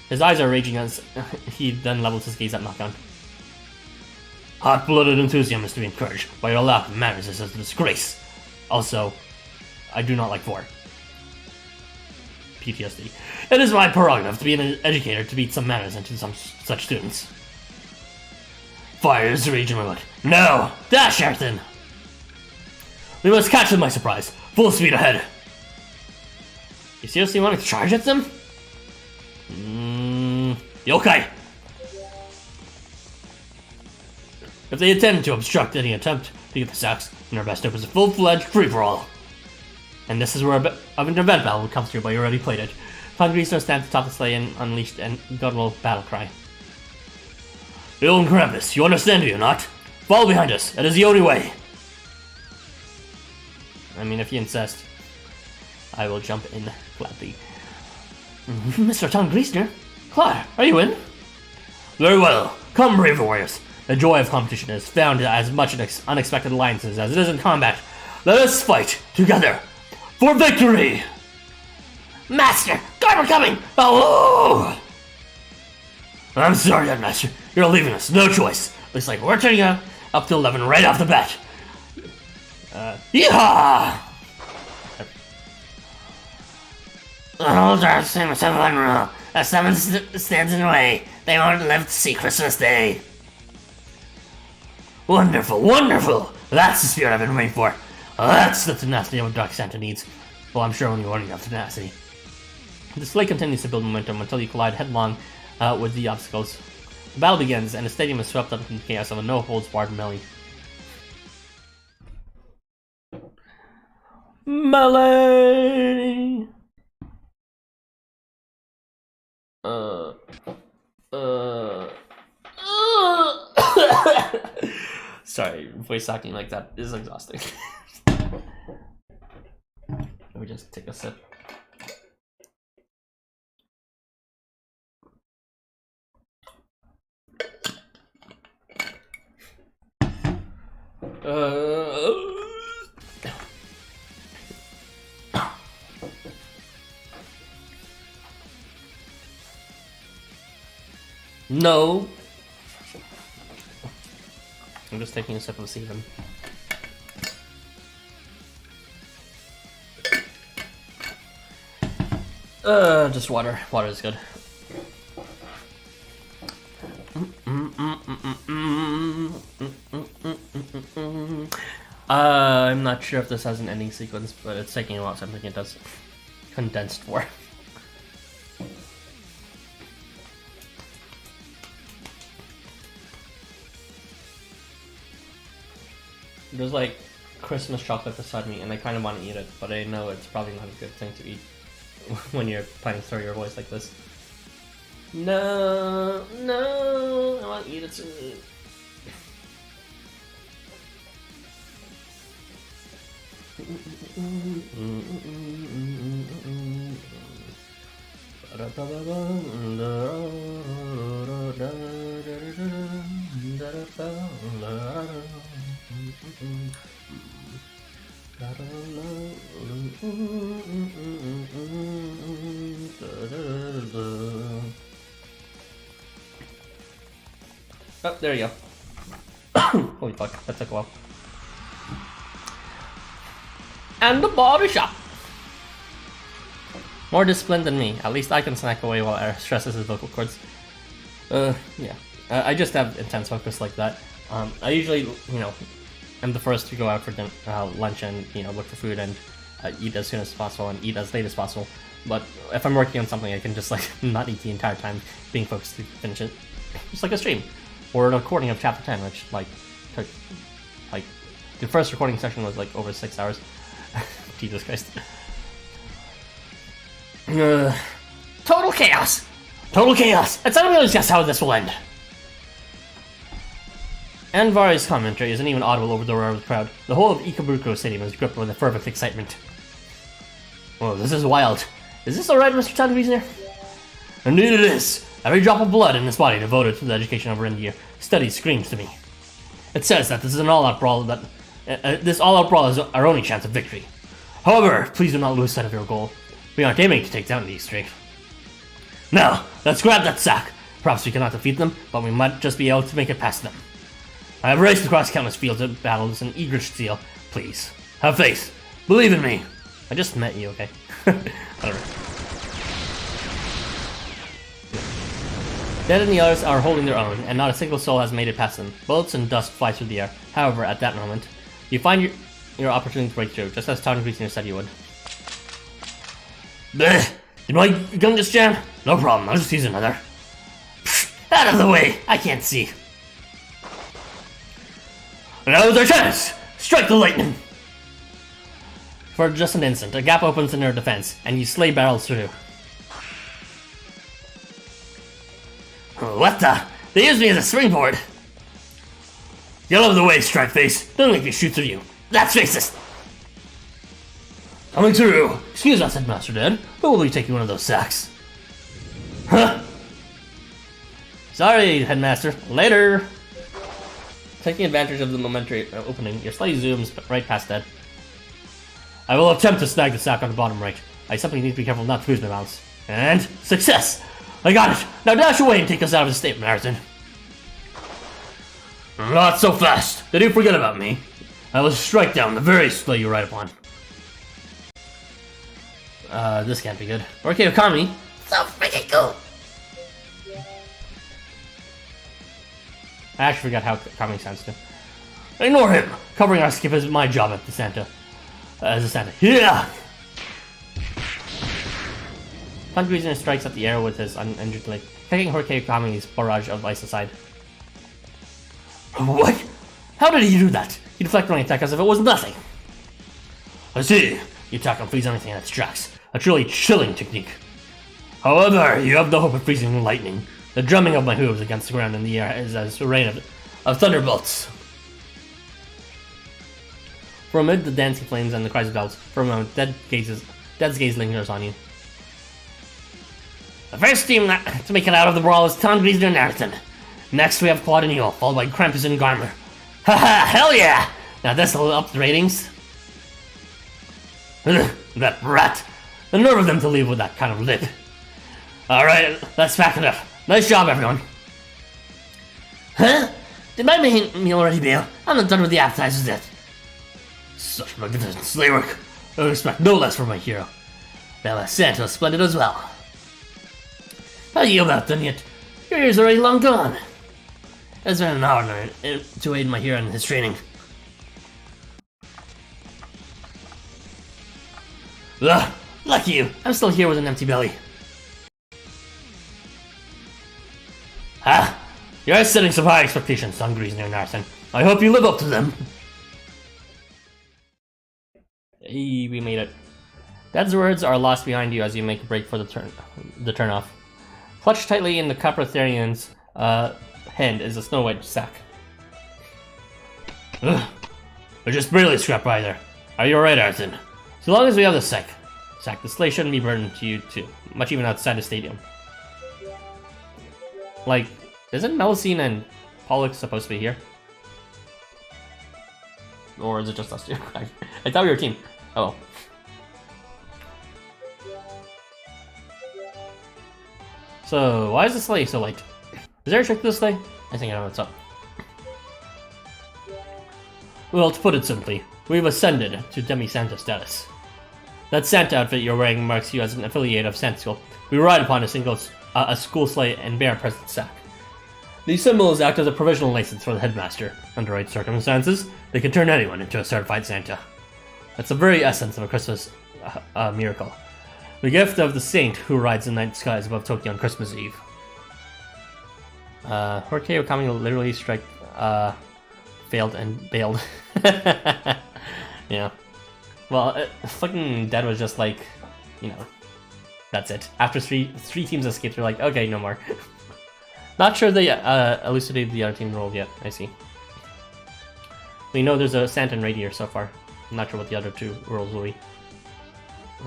His eyes are raging as he then levels his gaze at Malkin. Hot-blooded enthusiasm is to be encouraged, but your lack of manners is a disgrace. Also, I do not like war. PTSD. It is my prerogative to be an educator to beat some manners into some such students. Fire is the region we want. No! Dash, Arthur! We must catch them by surprise. Full speed ahead. You seriously want to charge at them? Yokai! If they intend to obstruct any attempt to get the sacks, then our best hope is a full-fledged free-for-all. And this is where an event battle comes through, but you already played it. Tangreaser stands atop the sleigh and unleashed a guttural battle cry. Ill Krampus, you understand, do you not? Follow behind us. It is the only way. I mean, if you insist, I will jump in gladly. Mr. Tangreaser? Claude, are you in? Very well. Come, brave warriors. The joy of competition is found as much in unexpected alliances as it is in combat. Let us fight together for victory! Master, guard are coming! Oh! I'm sorry, Headmaster. You're leaving us. No choice. Looks like we're turning up to 11 right off the bat. Yeehaw! Hold our 7 rule. If someone stands in the way, they won't live to see Christmas Day. Wonderful, wonderful! That's the spirit I've been waiting for. That's the tenacity of Dark Santa needs. Well, I'm sure only one enough tenacity. The sleigh continues to build momentum until you collide headlong with the obstacles. The battle begins, and the stadium is swept up in the chaos of a no-holds-barred melee. Melee! Sorry, voice acting like that is exhausting. Let me just take a sip. No. I'm just taking a sip of semen. Just water. Water is good. I'm not sure if this has an ending sequence, but it's taking a while, so I'm thinking it does. Condensed for. There's like Christmas chocolate beside me, and I kind of want to eat it, but I know it's probably not a good thing to eat when you're planning to throw your voice like this. No, no, I want to eat it soon. Oh, there you go. Holy fuck, that took a while. And the body shop. More disciplined than me. At least I can snack away while Air stresses his vocal cords. Yeah. I just have intense focus like that. I usually, am the first to go out for lunch and, look for food and eat as soon as possible and eat as late as possible. But if I'm working on something, I can just, not eat the entire time, being focused to finish it. Just like a stream. Or a recording of Chapter 10, which, took, the first recording session was, over 6 hours. Jesus Christ. Total chaos! Total chaos! It's not really just how this will end. And Vari's commentary isn't even audible over the roar of the crowd. The whole of Ikebukuro Stadium is gripped with a fervent excitement. Whoa, this is wild. Is this alright, Mr. Televisioner? Indeed it is. Every drop of blood in this body devoted to the education of Rendir study screams to me. It says that this is an all-out brawl this all-out brawl is our only chance of victory. However, please do not lose sight of your goal. We aren't aiming to take down these three. Now, let's grab that sack. Perhaps we cannot defeat them, but we might just be able to make it past them. I have raced across countless fields of battles and eager to steal. Please, have faith. Believe in me. I just met you, okay? Whatever. Dead and the others are holding their own, and not a single soul has made it past them. Bullets and dust fly through the air. However, at that moment, you find your opportunity to break through, just as Town Greasiner said you would. Bleh! Did my gun just jam? No problem, I'll just use another. Pfft, out of the way! I can't see. Now's our chance! Strike the lightning! For just an instant, a gap opens in their defense, and you sleigh barrels through. What the? They used me as a springboard! Get out of the way, Strikeface! Don't make me shoot through you! That's racist! Coming through! Excuse us, Headmaster Dad, but will be taking one of those sacks? Huh? Sorry, Headmaster. Later! Taking advantage of the momentary opening, your sleigh zooms right past Dad. I will attempt to snag the sack on the bottom right. I simply need to be careful not to lose my balance. And success! I got it! Now dash away and take us out of the state, Marathon. Not so fast! Did you forget about me? I will strike down the very sleigh you ride upon. This can't be good. Okay, Okami. So freaking cool! I actually forgot how Okami sounds too. Ignore him! Covering our skip is my job at the Santa. As a Santa. Yeah! Fundraiser strikes at the air with his uninjured leg, kicking Horikei Kami's barrage of ice aside. What? How did he do that? He deflected my attack as if it was nothing. I see. You attack and freeze anything in its tracks. A truly chilling technique. However, you have the hope of freezing lightning. The drumming of my hooves against the ground in the air is as a rain of thunderbolts. For amid the dancing flames and the cries of dogs, for a moment, Dead's gaze lingers on you. The first team to make it out of the brawl is Tongreaser and Narton. Next we have Claude and Eel, followed by Krampus and Garmer. Haha, hell yeah! Now this'll up the ratings. That rat! The nerve of them to leave with that kind of lip. Alright, let's pack it up. Nice job, everyone. Huh? Did my main meal already bail? I'm not done with the appetizers yet. Such magnificent sleigh work. I would expect no less from my hero. Now Santa's splendid as well. How are you about done yet? Your ears are already long gone. It's been an hour now to aid my hero in his training. Ugh, Lucky you, I'm still here with an empty belly. Ah, you're setting some high expectations, Tongreaser and Narton. I hope you live up to them. Hey, we made it. Dad's words are lost behind you as you make a break for the turnoff. Clutched tightly in the Caprotherian's hand is a Snow White sack. Ugh, I just barely scraped by there. Are you alright, Arthur? So long as we have the sack, the sleigh shouldn't be burdened to you too, much even outside the stadium. Like, isn't Melusine and Pollux supposed to be here? Or is it just us two? I thought we were a team. Oh well. So, why is the sleigh so light? Is there a trick to the sleigh? I think I know what's up. Well, to put it simply, we've ascended to Demi-Santa status. That Santa outfit you're wearing marks you as an affiliate of Santa School. We ride upon a school sleigh and bear a present sack. These symbols act as a provisional license for the headmaster. Under right circumstances, they can turn anyone into a certified Santa. That's the very essence of a Christmas miracle. The gift of the saint who rides the night skies above Tokyo on Christmas Eve. Horikei Okami literally failed and bailed. Yeah. Well, fucking Dead was just like, you know, that's it. After three teams escaped, they're like, okay, no more. Not sure they elucidated the other team role yet. I see. We know there's a Santa and Reindeer so far. I'm not sure what the other two roles will be.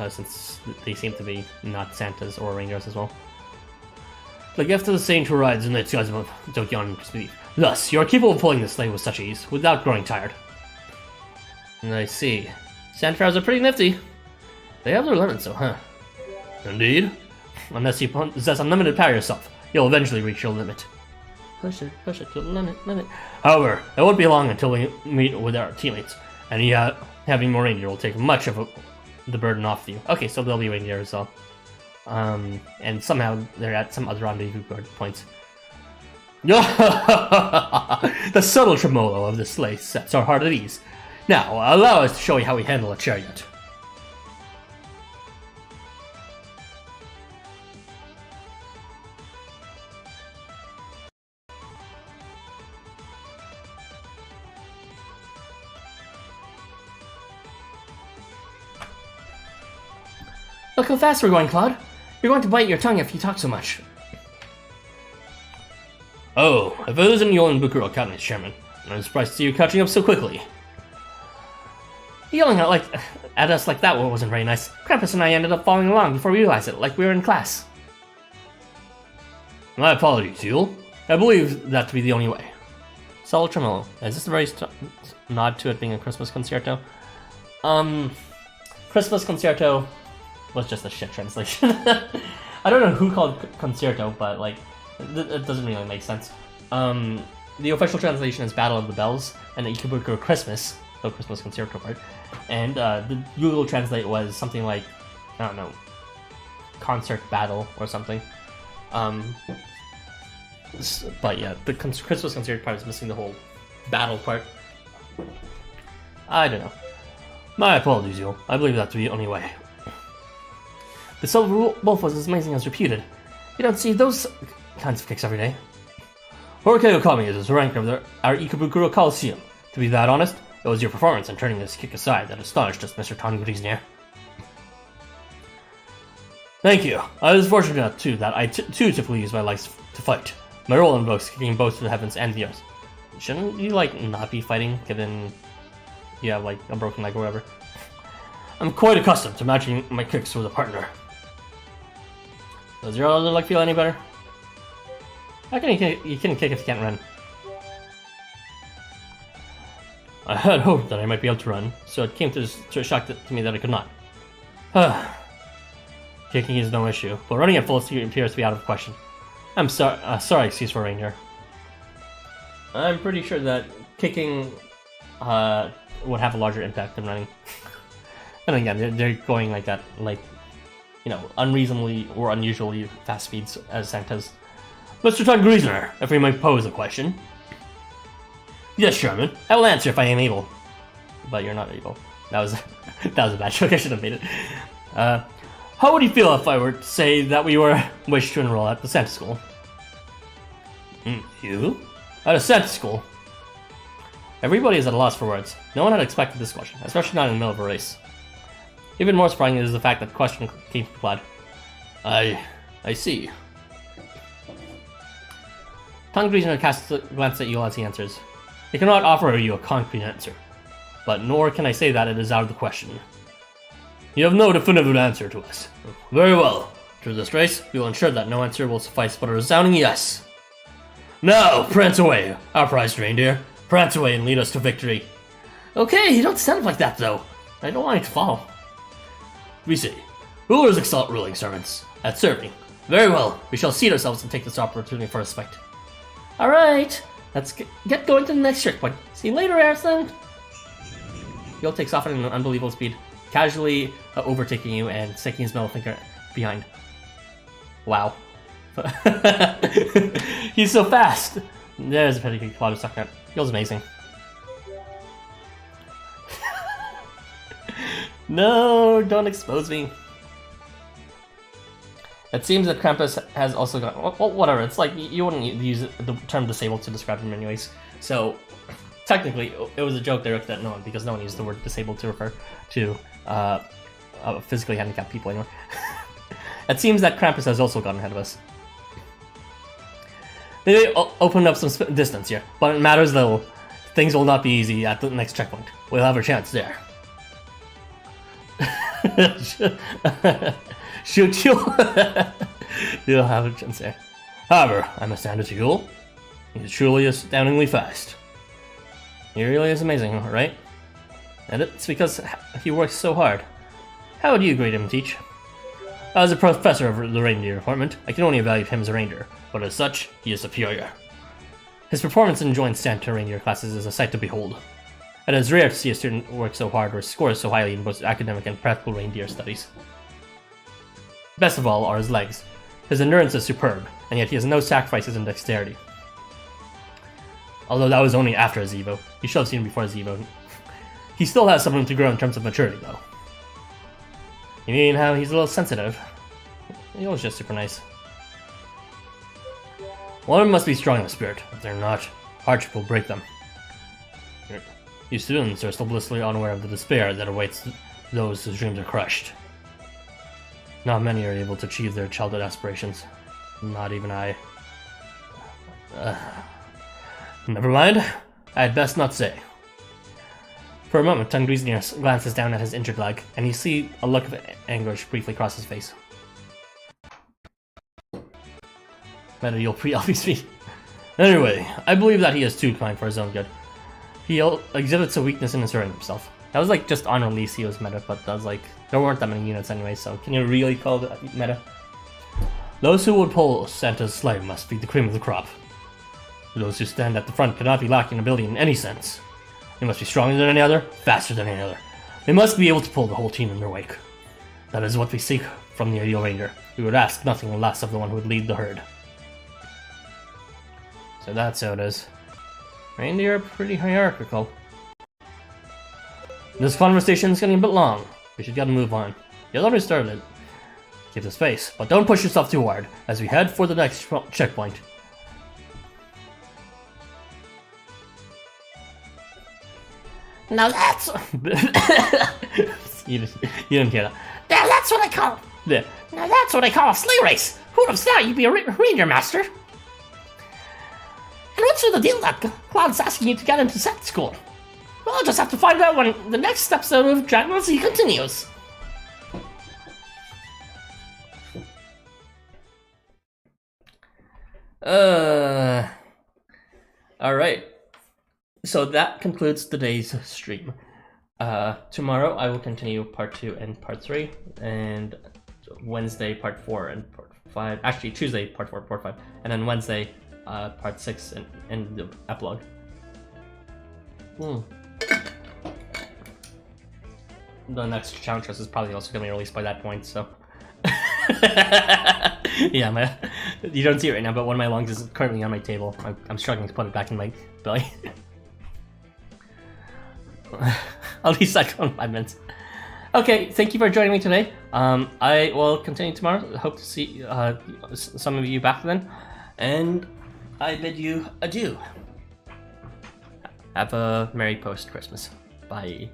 Since they seem to be not Santas or reindeers as well. The gift of the saint who rides in the skies above Tokyo on Christmas Eve. Thus, you are capable of pulling this sleigh with such ease, without growing tired. And I see. Santa fairs are pretty nifty. They have their limits though, huh? Indeed. Unless you possess unlimited power yourself, you'll eventually reach your limit. Push it to the limit. However, it won't be long until we meet with our teammates, and having more reindeer will take much of the burden off you. Okay, so there'll be reindeer as well. And somehow they're at some other rendezvous points. The subtle tremolo of the sleigh sets our heart at ease. Now, allow us to show you how we handle a chariot. Look how fast we're going, Claude. You're going to bite your tongue if you talk so much. Oh, if it isn't Ikebukuro Academy's chairman, I'm surprised to see you catching up so quickly. Yelling at us like that wasn't very nice. Krampus and I ended up following along before we realized it, like we were in class. My apologies, Yule. I believe that to be the only way. Subtle tremolo. Is this a very nod to it being a Christmas concerto? Christmas concerto was just a shit translation. I don't know who called concerto, but like, it doesn't really make sense. The official translation is Battle of the Bells, and the Ikebukuro Christmas, the Christmas concerto part. And the Google Translate was something like, I don't know, concert battle or something. But yeah, the Christmas concert part is missing the whole battle part. I don't know. My apologies, Yule. I believe that to be the only way. The Silver Wolf was as amazing as reputed. You don't see those kinds of kicks every day. Horikei Okami is the rank of our Ikebukuro Coliseum. To be that honest, it was your performance in turning this kick aside that astonished us, Mr. Tangrisnir. Thank you. I was fortunate, too, that I too typically use my legs to fight. My role invokes kicking both to the heavens and the earth. Shouldn't you, like, not be fighting, given you have, like, a broken leg or whatever? I'm quite accustomed to matching my kicks with a partner. Does your other leg feel any better? How can you can kick if you can't run? I had hoped that I might be able to run, so it came to a shock to me that I could not. Kicking is no issue, but running at full speed appears to be out of the question. I'm sorry, excuse for reindeer. I'm pretty sure that kicking would have a larger impact than running. And again, they're going like that, like, you know, unreasonably or unusually fast speeds as Santa's. Mr. Tangrisner, if we might pose a question. Yes, Sherman. I will answer if I am able. But you're not able. That was a bad joke. I should have made it. How would you feel if I were to say that we wish to enroll at the Santa School? You? At a Santa School? Everybody is at a loss for words. No one had expected this question, especially not in the middle of a race. Even more surprising is the fact that the question came from Plaid. I see. Tangrisner casts a glance at you as he answers. He cannot offer you a concrete answer, but nor can I say that it is out of the question. You have no definitive answer to us. Very well. Through this race, we will ensure that no answer will suffice but a resounding yes. Now, prance away, our prized reindeer. Prance away and lead us to victory. Okay, you don't sound like that, though. I don't want you to fall. We see. Rulers exalt ruling servants. At serving. Very well, we shall seat ourselves and take this opportunity for respect. Alright, let's get going to the next checkpoint. See you later, Arslan. Yule takes off at an unbelievable speed, casually overtaking you and sticking his middle finger behind. Wow. He's so fast! There's a petty Claude was talking about. Yule's amazing. No, don't expose me. It seems that Krampus has also got... Well, whatever, it's like, you wouldn't use the term disabled to describe him anyways. So, technically, it was a joke directed at no one, because no one used the word disabled to refer to physically handicapped people anymore. It seems that Krampus has also gotten ahead of us. They opened up some distance here, but it matters little. Things will not be easy at the next checkpoint. We'll have a chance there. Shoot you! You'll have a chance there. However, I must hand it to Yule. He's truly astoundingly fast. He really is amazing, right? And it's because he works so hard. How would you grade him, Teach? As a professor of the reindeer department, I can only evaluate him as a reindeer, but as such, he is superior. His performance in joint Santa reindeer classes is a sight to behold. It is rare to see a student work so hard or score so highly in both academic and practical reindeer studies. Best of all are his legs. His endurance is superb, and yet he has no sacrifices in dexterity. Although that was only after his Evo. You should have seen him before his Evo. He still has some room to grow in terms of maturity, though. You mean how he's a little sensitive? He was just super nice. One must be strong in spirit. If they're not, hardship will break them. You students are still blissfully unaware of the despair that awaits those whose dreams are crushed. Not many are able to achieve their childhood aspirations. Not even I. Never mind. I had best not say. For a moment, Tangrisnir glances down at his injured leg, and you see a look of anguish briefly cross his face. Better you'll pre-obvious me. Anyway, I believe that he is too kind for his own good. He exhibits a weakness in asserting himself. That was like just on release he was meta, but that was like, there weren't that many units anyway, so can you really call it meta? Those who would pull Santa's sleigh must be the cream of the crop. Those who stand at the front cannot be lacking ability in any sense. They must be stronger than any other, faster than any other. They must be able to pull the whole team in their wake. That is what we seek from the ideal ranger. We would ask nothing less of the one who would lead the herd. So that's how it is. Reindeer are pretty hierarchical. This conversation's getting a bit long. We should get a move on. You already started it. Keep the space, but don't push yourself too hard as we head for the next checkpoint. Now that's... you didn't hear that. Now that's what I call... Yeah. Now that's what I call a sleigh race. Who'd have thought you'd be a ranger master? And what's with the deal that Cloud's asking you to get into set school? Well, I'll just have to find out when the next episode of Dragon Ball Z continues. Alright. So that concludes today's stream. Tomorrow I will continue part 2 and part 3, and Wednesday part 4 and part 5. Actually, Tuesday part 4, part 5, and then Wednesday part 6 and the epilogue. The next challenge is probably also going to be released by that point, so... Yeah, you don't see it right now, but one of my lungs is currently on my table. I'm struggling to put it back in my belly. I'll be back on 5 minutes. Okay, thank you for joining me today. I will continue tomorrow. Hope to see some of you back then. And I bid you adieu. Have a Merry Post-Christmas. Bye.